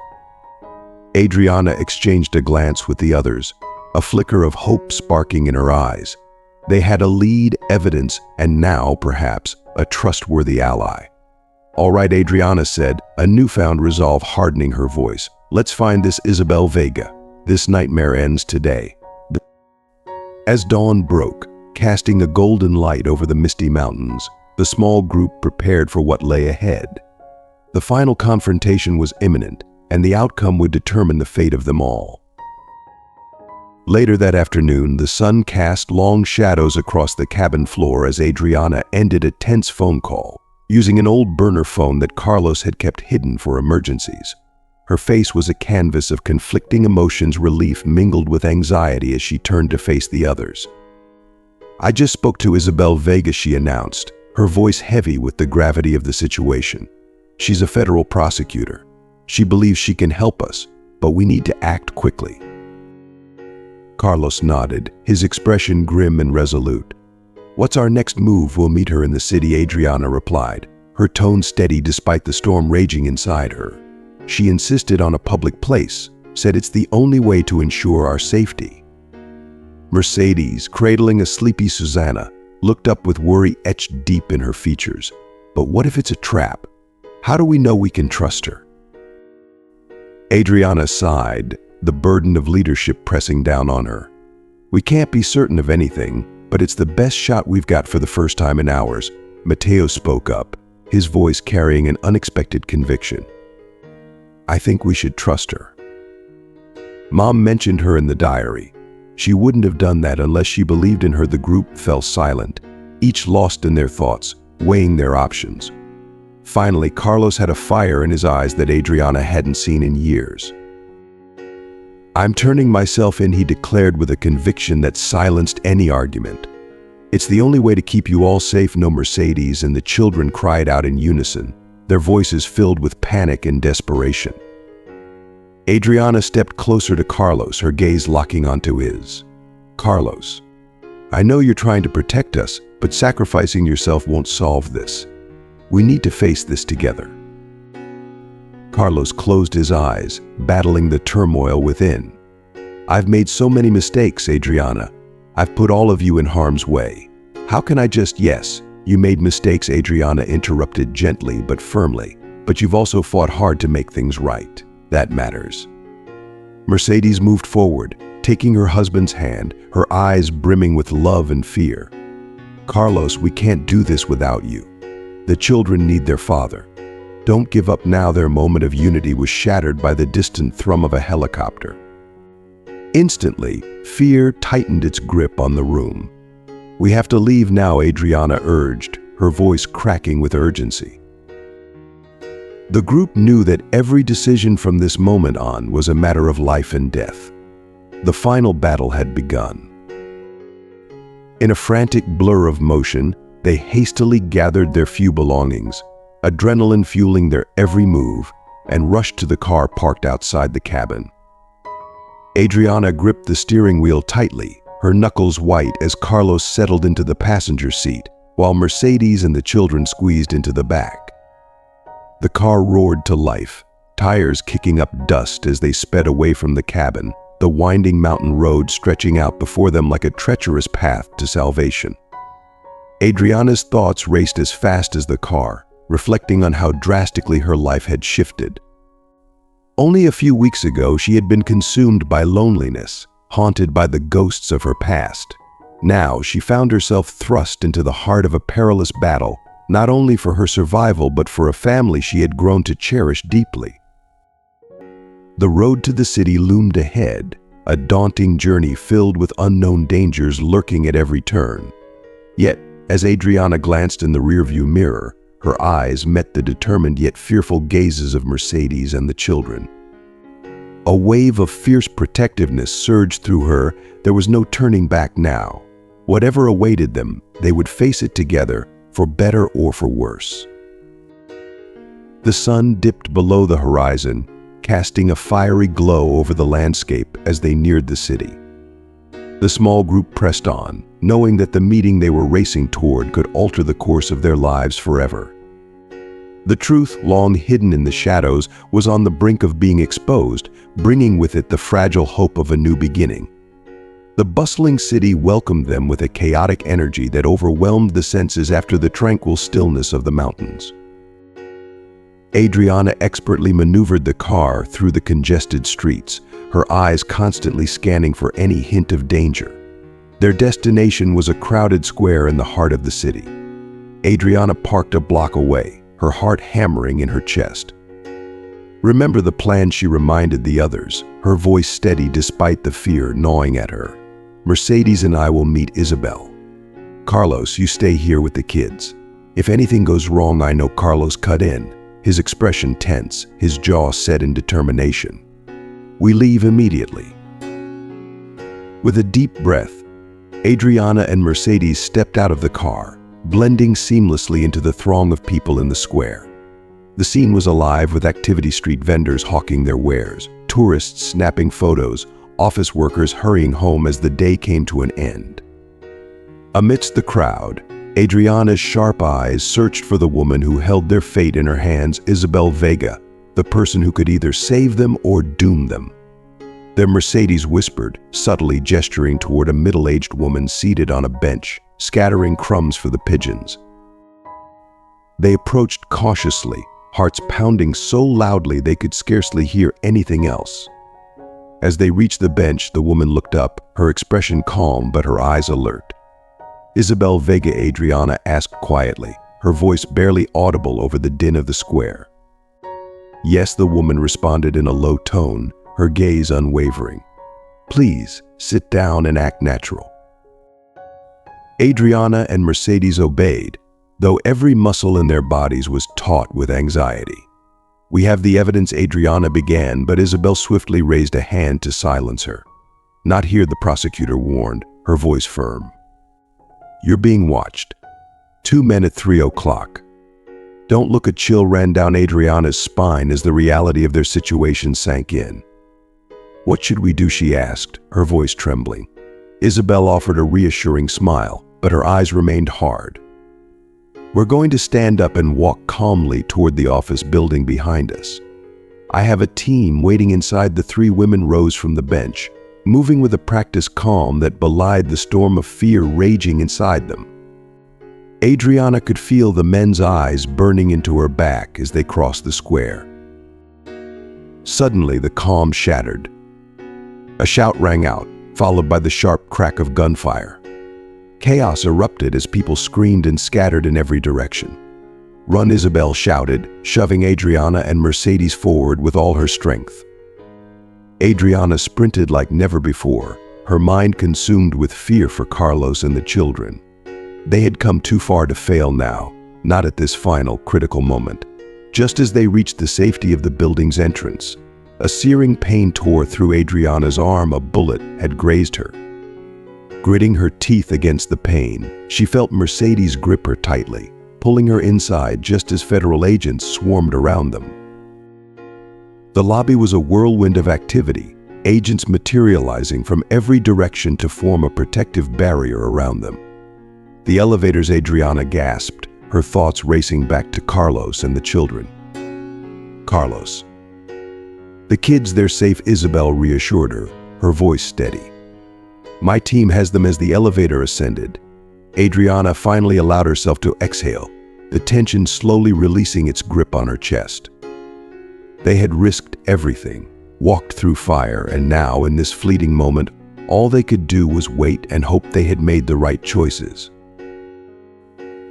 Adriana exchanged a glance with the others, a flicker of hope sparking in her eyes. They had a lead, evidence, and now, perhaps, a trustworthy ally. "All right," Adriana said, a newfound resolve hardening her voice. "Let's find this Isabel Vega. This nightmare ends today." As dawn broke, casting a golden light over the misty mountains, the small group prepared for what lay ahead. The final confrontation was imminent, and the outcome would determine the fate of them all. Later that afternoon, the sun cast long shadows across the cabin floor as Adriana ended a tense phone call, using an old burner phone that Carlos had kept hidden for emergencies. Her face was a canvas of conflicting emotions, relief mingled with anxiety as she turned to face the others. "I just spoke to Isabel Vega," she announced, her voice heavy with the gravity of the situation. "She's a federal prosecutor. She believes she can help us, but we need to act quickly." Carlos nodded, his expression grim and resolute. "What's our next move?" "We'll meet her in the city," Adriana replied, her tone steady despite the storm raging inside her. "She insisted on a public place, said it's the only way to ensure our safety." Mercedes, cradling a sleepy Susana, looked up with worry etched deep in her features. "But what if it's a trap? How do we know we can trust her?" Adriana sighed, the burden of leadership pressing down on her. "We can't be certain of anything, but it's the best shot we've got for the first time in hours." Mateo spoke up, his voice carrying an unexpected conviction. "I think we should trust her. Mom mentioned her in the diary. She wouldn't have done that unless she believed in her." The group fell silent, each lost in their thoughts, weighing their options. Finally, Carlos had a fire in his eyes that Adriana hadn't seen in years. "I'm turning myself in," he declared with a conviction that silenced any argument. "It's the only way to keep you all safe." "No." Mercedes and the children cried out in unison, their voices filled with panic and desperation. Adriana stepped closer to Carlos, her gaze locking onto his. "Carlos, I know you're trying to protect us, but sacrificing yourself won't solve this. We need to face this together." Carlos closed his eyes, battling the turmoil within. I've made so many mistakes, Adriana. I've put all of you in harm's way. How can I just— Yes, you made mistakes, Adriana interrupted gently but firmly, but you've also fought hard to make things right. That matters. Mercedes moved forward, taking her husband's hand, her eyes brimming with love and fear. Carlos, we can't do this without you. The children need their father. Don't give up now. Their moment of unity was shattered by the distant thrum of a helicopter. Instantly, fear tightened its grip on the room. We have to leave now, Adriana urged, her voice cracking with urgency. The group knew that every decision from this moment on was a matter of life and death. The final battle had begun. In a frantic blur of motion, they hastily gathered their few belongings, adrenaline fueling their every move, and rushed to the car parked outside the cabin. Adriana gripped the steering wheel tightly, her knuckles white as Carlos settled into the passenger seat, while Mercedes and the children squeezed into the back. The car roared to life, tires kicking up dust as they sped away from the cabin, the winding mountain road stretching out before them like a treacherous path to salvation. Adriana's thoughts raced as fast as the car, reflecting on how drastically her life had shifted. Only a few weeks ago, she had been consumed by loneliness, haunted by the ghosts of her past. Now, she found herself thrust into the heart of a perilous battle, not only for her survival but for a family she had grown to cherish deeply. The road to the city loomed ahead, a daunting journey filled with unknown dangers lurking at every turn. Yet, as Adriana glanced in the rearview mirror, her eyes met the determined yet fearful gazes of Mercedes and the children. A wave of fierce protectiveness surged through her. There was no turning back now. Whatever awaited them, they would face it together, for better or for worse. The sun dipped below the horizon, casting a fiery glow over the landscape as they neared the city. The small group pressed on, knowing that the meeting they were racing toward could alter the course of their lives forever. The truth, long hidden in the shadows, was on the brink of being exposed, bringing with it the fragile hope of a new beginning. The bustling city welcomed them with a chaotic energy that overwhelmed the senses after the tranquil stillness of the mountains. Adriana expertly maneuvered the car through the congested streets, her eyes constantly scanning for any hint of danger. Their destination was a crowded square in the heart of the city. Adriana parked a block away, her heart hammering in her chest. Remember the plan, she reminded the others, her voice steady despite the fear gnawing at her. Mercedes and I will meet Isabel. Carlos, you stay here with the kids. If anything goes wrong, I know Carlos cut in, his expression tense, his jaw set in determination. We leave immediately. With a deep breath, Adriana and Mercedes stepped out of the car, blending seamlessly into the throng of people in the square. The scene was alive with activity street vendors hawking their wares, tourists snapping photos, office workers hurrying home as the day came to an end. Amidst the crowd, Adriana's sharp eyes searched for the woman who held their fate in her hands, Isabel Vega, the person who could either save them or doom them. Their Mercedes whispered, subtly gesturing toward a middle-aged woman seated on a bench, scattering crumbs for the pigeons. They approached cautiously, hearts pounding so loudly they could scarcely hear anything else. As they reached the bench, the woman looked up, her expression calm but her eyes alert. Isabel Vega, Adriana asked quietly, her voice barely audible over the din of the square. Yes, the woman responded in a low tone, her gaze unwavering. Please, sit down and act natural. Adriana and Mercedes obeyed, though every muscle in their bodies was taut with anxiety. We have the evidence, Adriana began, but Isabel swiftly raised a hand to silence her. Not here, the prosecutor warned, her voice firm. You're being watched. 2 men at 3 o'clock. Don't look. A chill ran down Adriana's spine as the reality of their situation sank in. What should we do, she asked, her voice trembling. Isabel offered a reassuring smile, but her eyes remained hard. We're going to stand up and walk calmly toward the office building behind us. I have a team waiting inside. The 3 women rose from the bench, moving with a practiced calm that belied the storm of fear raging inside them. Adriana could feel the men's eyes burning into her back as they crossed the square. Suddenly, the calm shattered. A shout rang out, followed by the sharp crack of gunfire. Chaos erupted as people screamed and scattered in every direction. "Run," Isabel shouted, shoving Adriana and Mercedes forward with all her strength. Adriana sprinted like never before, her mind consumed with fear for Carlos and the children. They had come too far to fail now, not at this final, critical moment. Just as they reached the safety of the building's entrance, a searing pain tore through Adriana's arm. A bullet had grazed her. Gritting her teeth against the pain, she felt Mercedes grip her tightly, pulling her inside just as federal agents swarmed around them. The lobby was a whirlwind of activity, agents materializing from every direction to form a protective barrier around them. The elevators, Adriana gasped, her thoughts racing back to Carlos and the children. Carlos. "The kids, they're safe," Isabel reassured her, her voice steady. "My team has them." As the elevator ascended, Adriana finally allowed herself to exhale, the tension slowly releasing its grip on her chest. They had risked everything, walked through fire, and now, in this fleeting moment, all they could do was wait and hope they had made the right choices.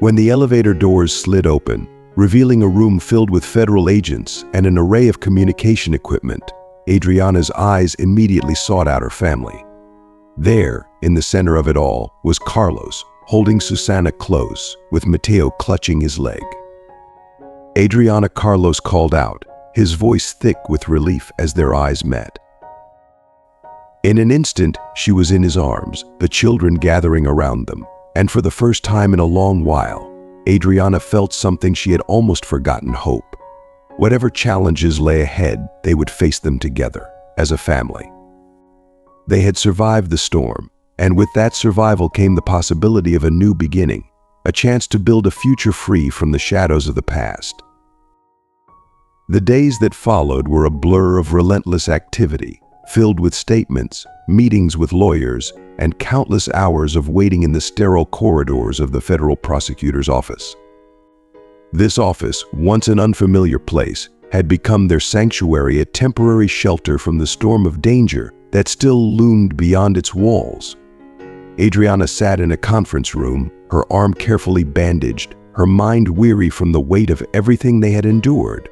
When the elevator doors slid open, revealing a room filled with federal agents and an array of communication equipment, Adriana's eyes immediately sought out her family. There, in the center of it all, was Carlos, holding Susana close, with Mateo clutching his leg. "Adriana," Carlos called out, his voice thick with relief as their eyes met. In an instant, she was in his arms, the children gathering around them, and for the first time in a long while, Adriana felt something she had almost forgotten: hope. Whatever challenges lay ahead, they would face them together, as a family. They had survived the storm, and with that survival came the possibility of a new beginning, a chance to build a future free from the shadows of the past. The days that followed were a blur of relentless activity, filled with statements, meetings with lawyers, and countless hours of waiting in the sterile corridors of the federal prosecutor's office. This office, once an unfamiliar place, had become their sanctuary, a temporary shelter from the storm of danger that still loomed beyond its walls. Adriana sat in a conference room, her arm carefully bandaged, her mind weary from the weight of everything they had endured.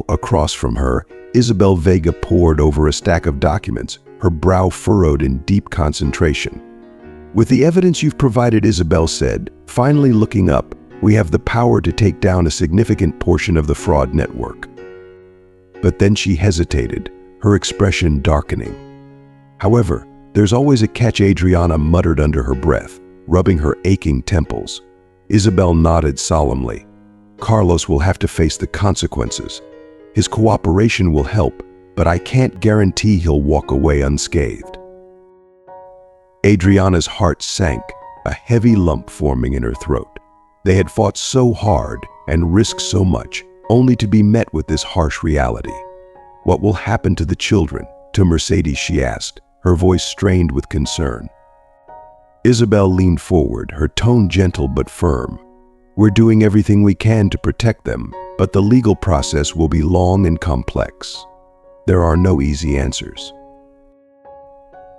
Across from her, Isabel Vega pored over a stack of documents, her brow furrowed in deep concentration. "With the evidence you've provided," Isabel said, finally looking up, "we have the power to take down a significant portion of the fraud network." But then she hesitated, her expression darkening. "However, there's always a catch," Adriana muttered under her breath, rubbing her aching temples. Isabel nodded solemnly. "Carlos will have to face the consequences. His cooperation will help, but I can't guarantee he'll walk away unscathed." Adriana's heart sank, a heavy lump forming in her throat. They had fought so hard and risked so much, only to be met with this harsh reality. "What will happen to the children?" To Mercedes she asked, her voice strained with concern. Isabel leaned forward, her tone gentle but firm. "We're doing everything we can to protect them, but the legal process will be long and complex. There are no easy answers."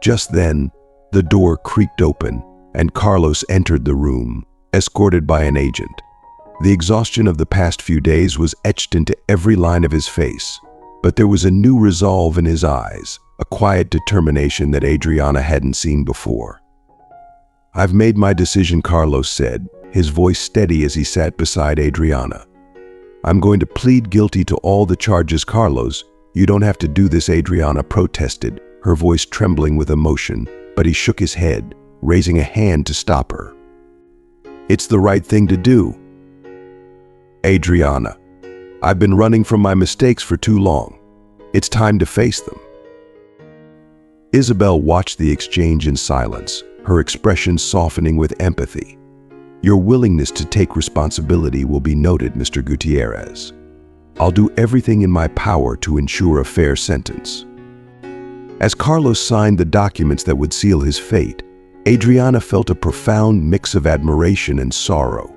Just then, the door creaked open, and Carlos entered the room, escorted by an agent. The exhaustion of the past few days was etched into every line of his face, but there was a new resolve in his eyes, a quiet determination that Adriana hadn't seen before. "I've made my decision," Carlos said, his voice steady as he sat beside Adriana. "I'm going to plead guilty to all the charges." "Carlos, you don't have to do this," Adriana protested, her voice trembling with emotion, but he shook his head, raising a hand to stop her. "It's the right thing to do. Adriana, I've been running from my mistakes for too long. It's time to face them." Isabel watched the exchange in silence, her expression softening with empathy. "Your willingness to take responsibility will be noted, Mr. Gutierrez. I'll do everything in my power to ensure a fair sentence." As Carlos signed the documents that would seal his fate, Adriana felt a profound mix of admiration and sorrow.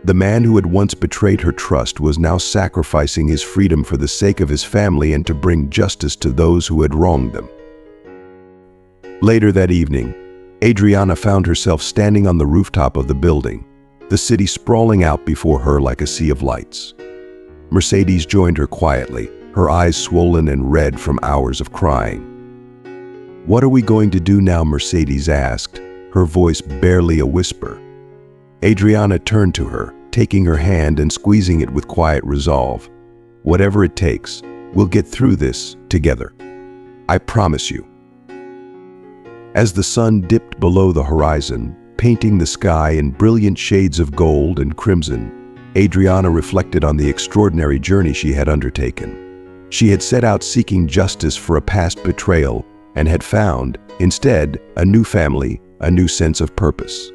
The man who had once betrayed her trust was now sacrificing his freedom for the sake of his family and to bring justice to those who had wronged them. Later that evening, Adriana found herself standing on the rooftop of the building, the city sprawling out before her like a sea of lights. Mercedes joined her quietly, her eyes swollen and red from hours of crying. "What are we going to do now?" Mercedes asked, her voice barely a whisper. Adriana turned to her, taking her hand and squeezing it with quiet resolve. "Whatever it takes, we'll get through this together. I promise you." As the sun dipped below the horizon, painting the sky in brilliant shades of gold and crimson, Adriana reflected on the extraordinary journey she had undertaken. She had set out seeking justice for a past betrayal and had found, instead, a new family, a new sense of purpose.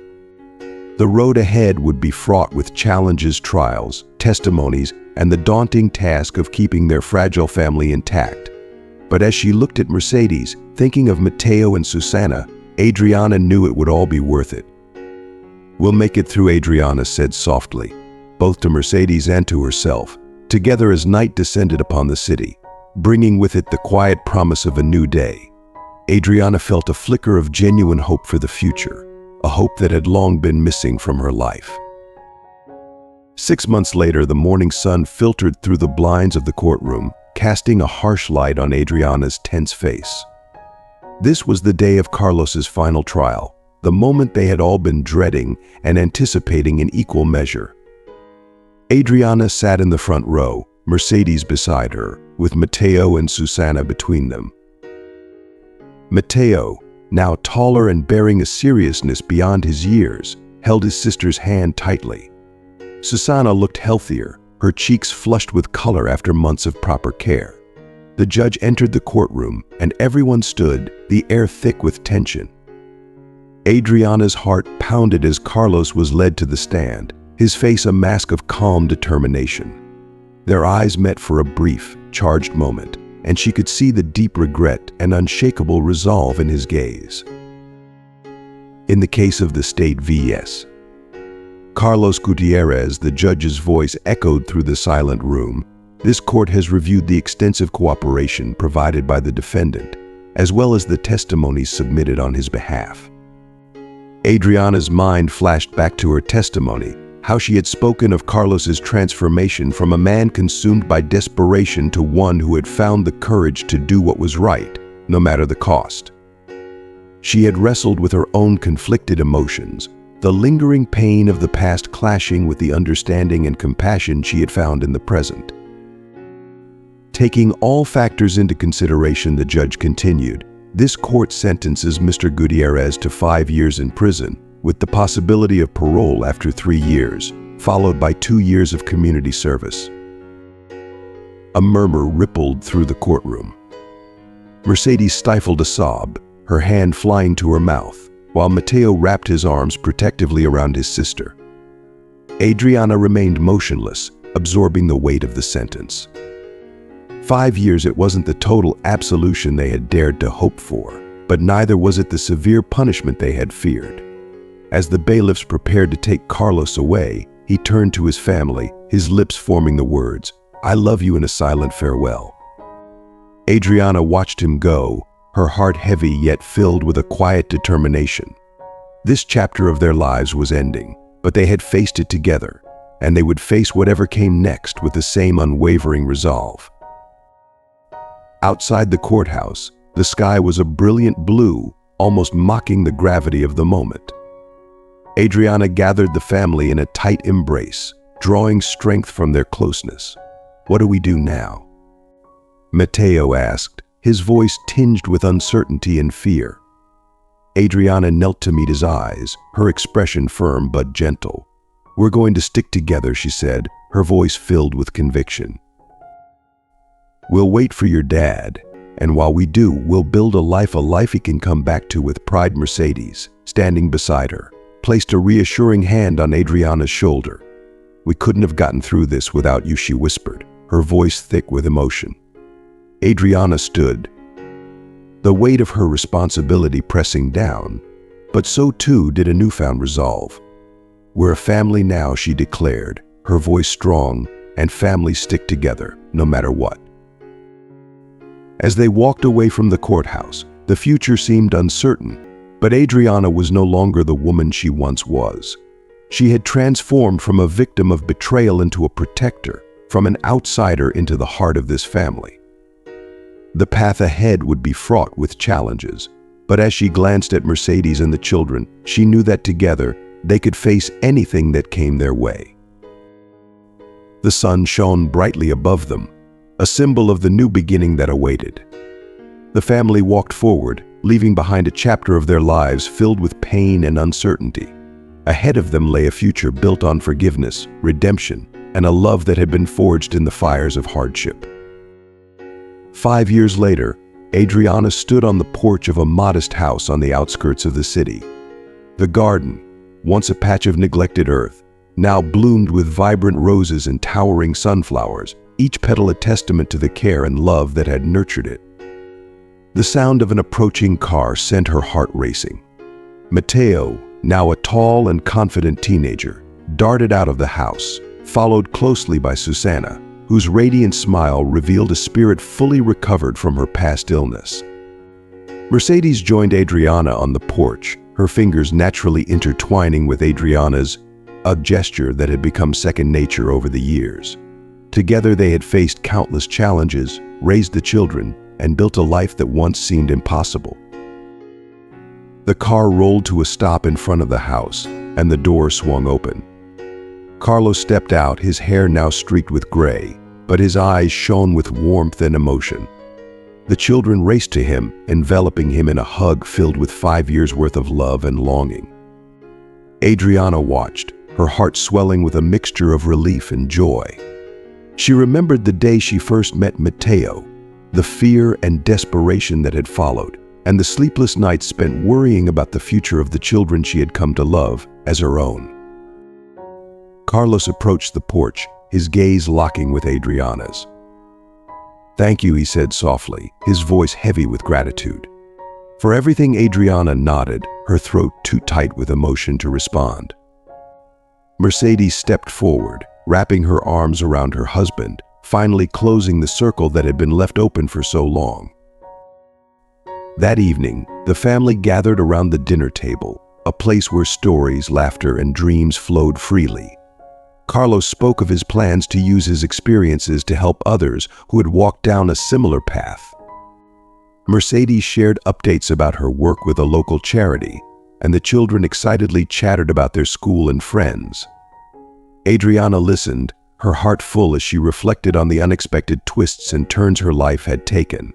The road ahead would be fraught with challenges, trials, testimonies, and the daunting task of keeping their fragile family intact. But as she looked at Mercedes, thinking of Mateo and Susana, Adriana knew it would all be worth it. "We'll make it through," Adriana said softly, both to Mercedes and to herself, together as night descended upon the city, bringing with it the quiet promise of a new day. Adriana felt a flicker of genuine hope for the future, a hope that had long been missing from her life. 6 months later, the morning sun filtered through the blinds of the courtroom, casting a harsh light on Adriana's tense face. This was the day of Carlos's final trial, the moment they had all been dreading and anticipating in equal measure. Adriana sat in the front row, Mercedes beside her, with Mateo and Susana between them. Mateo, now taller and bearing a seriousness beyond his years, held his sister's hand tightly. Susana looked healthier, her cheeks flushed with color after months of proper care. The judge entered the courtroom, and everyone stood, the air thick with tension. Adriana's heart pounded as Carlos was led to the stand, his face a mask of calm determination. Their eyes met for a brief, charged moment, and she could see the deep regret and unshakable resolve in his gaze. In the case of the state vs. Carlos Gutierrez, the judge's voice echoed through the silent room. "This court has reviewed the extensive cooperation provided by the defendant, as well as the testimonies submitted on his behalf." Adriana's mind flashed back to her testimony, how she had spoken of Carlos's transformation from a man consumed by desperation to one who had found the courage to do what was right, no matter the cost. She had wrestled with her own conflicted emotions, the lingering pain of the past clashing with the understanding and compassion she had found in the present. Taking all factors into consideration, the judge continued, "This court sentences Mr. Gutierrez to 5 years in prison, with the possibility of parole after 3 years, followed by 2 years of community service." A murmur rippled through the courtroom. Mercedes stifled a sob, her hand flying to her mouth, while Mateo wrapped his arms protectively around his sister. Adriana remained motionless, absorbing the weight of the sentence. 5 years, it wasn't the total absolution they had dared to hope for, but neither was it the severe punishment they had feared. As the bailiffs prepared to take Carlos away, he turned to his family, his lips forming the words, "I love you," in a silent farewell. Adriana watched him go, her heart heavy yet filled with a quiet determination. This chapter of their lives was ending, but they had faced it together, and they would face whatever came next with the same unwavering resolve. Outside the courthouse, the sky was a brilliant blue, almost mocking the gravity of the moment. Adriana gathered the family in a tight embrace, drawing strength from their closeness. "What do we do now?" Mateo asked, his voice tinged with uncertainty and fear. Adriana knelt to meet his eyes, her expression firm but gentle. "We're going to stick together," she said, her voice filled with conviction. "We'll wait for your dad, and while we do, we'll build a life he can come back to with pride." Mercedes, standing beside her, placed a reassuring hand on Adriana's shoulder. "We couldn't have gotten through this without you," she whispered, her voice thick with emotion. Adriana stood, the weight of her responsibility pressing down, but so too did a newfound resolve. "We're a family now," she declared, her voice strong, "and families stick together, no matter what." As they walked away from the courthouse, the future seemed uncertain, but Adriana was no longer the woman she once was. She had transformed from a victim of betrayal into a protector, from an outsider into the heart of this family. The path ahead would be fraught with challenges, but as she glanced at Mercedes and the children, she knew that together they could face anything that came their way. The sun shone brightly above them, a symbol of the new beginning that awaited. The family walked forward, leaving behind a chapter of their lives filled with pain and uncertainty. Ahead of them lay a future built on forgiveness, redemption, and a love that had been forged in the fires of hardship. 5 years later, Adriana stood on the porch of a modest house on the outskirts of the city. The garden, once a patch of neglected earth, now bloomed with vibrant roses and towering sunflowers, each petal a testament to the care and love that had nurtured it. The sound of an approaching car sent her heart racing. Matteo, now a tall and confident teenager, darted out of the house, followed closely by Susanna, whose radiant smile revealed a spirit fully recovered from her past illness. Mercedes joined Adriana on the porch, her fingers naturally intertwining with Adriana's, a gesture that had become second nature over the years. Together they had faced countless challenges, raised the children, and built a life that once seemed impossible. The car rolled to a stop in front of the house, and the door swung open. Carlos stepped out, his hair now streaked with gray, but his eyes shone with warmth and emotion. The children raced to him, enveloping him in a hug filled with 5 years' worth of love and longing. Adriana watched, her heart swelling with a mixture of relief and joy. She remembered the day she first met Matteo, the fear and desperation that had followed, and the sleepless nights spent worrying about the future of the children she had come to love as her own. Carlos approached the porch, his gaze locking with Adriana's. "Thank you," he said softly, his voice heavy with gratitude. For everything, Adriana nodded, her throat too tight with emotion to respond. Mercedes stepped forward, wrapping her arms around her husband, finally closing the circle that had been left open for so long. That evening, the family gathered around the dinner table, a place where stories, laughter, and dreams flowed freely. Carlos spoke of his plans to use his experiences to help others who had walked down a similar path. Mercedes shared updates about her work with a local charity, and the children excitedly chattered about their school and friends. Adriana listened, her heart full as she reflected on the unexpected twists and turns her life had taken.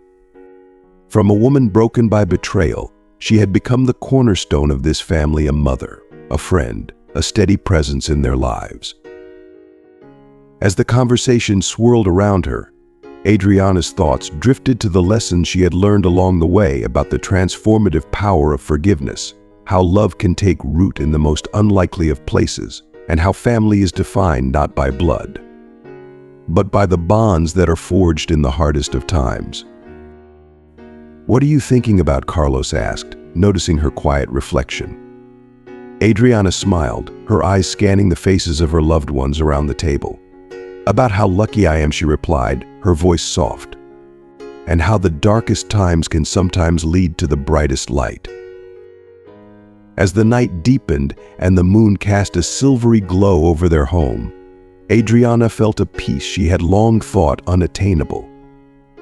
From a woman broken by betrayal, she had become the cornerstone of this family, a mother, a friend, a steady presence in their lives. As the conversation swirled around her, Adriana's thoughts drifted to the lessons she had learned along the way about the transformative power of forgiveness, how love can take root in the most unlikely of places, and how family is defined not by blood, but by the bonds that are forged in the hardest of times. "What are you thinking about?" Carlos asked, noticing her quiet reflection. Adriana smiled, her eyes scanning the faces of her loved ones around the table. "About how lucky I am," she replied, her voice soft, "and how the darkest times can sometimes lead to the brightest light." As the night deepened and the moon cast a silvery glow over their home, Adriana felt a peace she had long thought unattainable.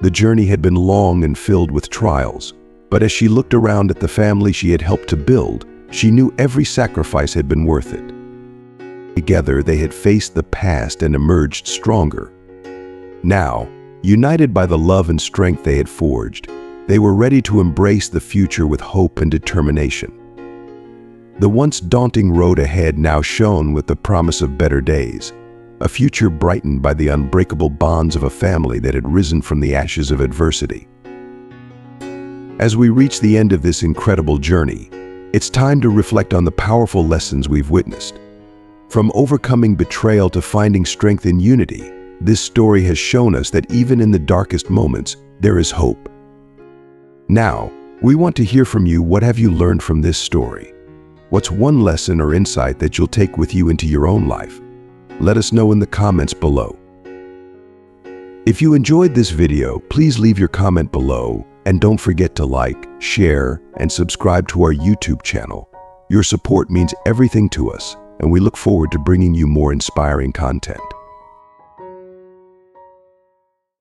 The journey had been long and filled with trials, but as she looked around at the family she had helped to build, she knew every sacrifice had been worth it. Together, they had faced the past and emerged stronger. Now, united by the love and strength they had forged, they were ready to embrace the future with hope and determination. The once daunting road ahead now shone with the promise of better days, a future brightened by the unbreakable bonds of a family that had risen from the ashes of adversity. As we reach the end of this incredible journey, it's time to reflect on the powerful lessons we've witnessed. From overcoming betrayal to finding strength in unity, this story has shown us that even in the darkest moments, there is hope. Now, we want to hear from you. What have you learned from this story? What's one lesson or insight that you'll take with you into your own life? Let us know in the comments below. If you enjoyed this video, please leave your comment below and don't forget to like, share, and subscribe to our YouTube channel. Your support means everything to us, and we look forward to bringing you more inspiring content.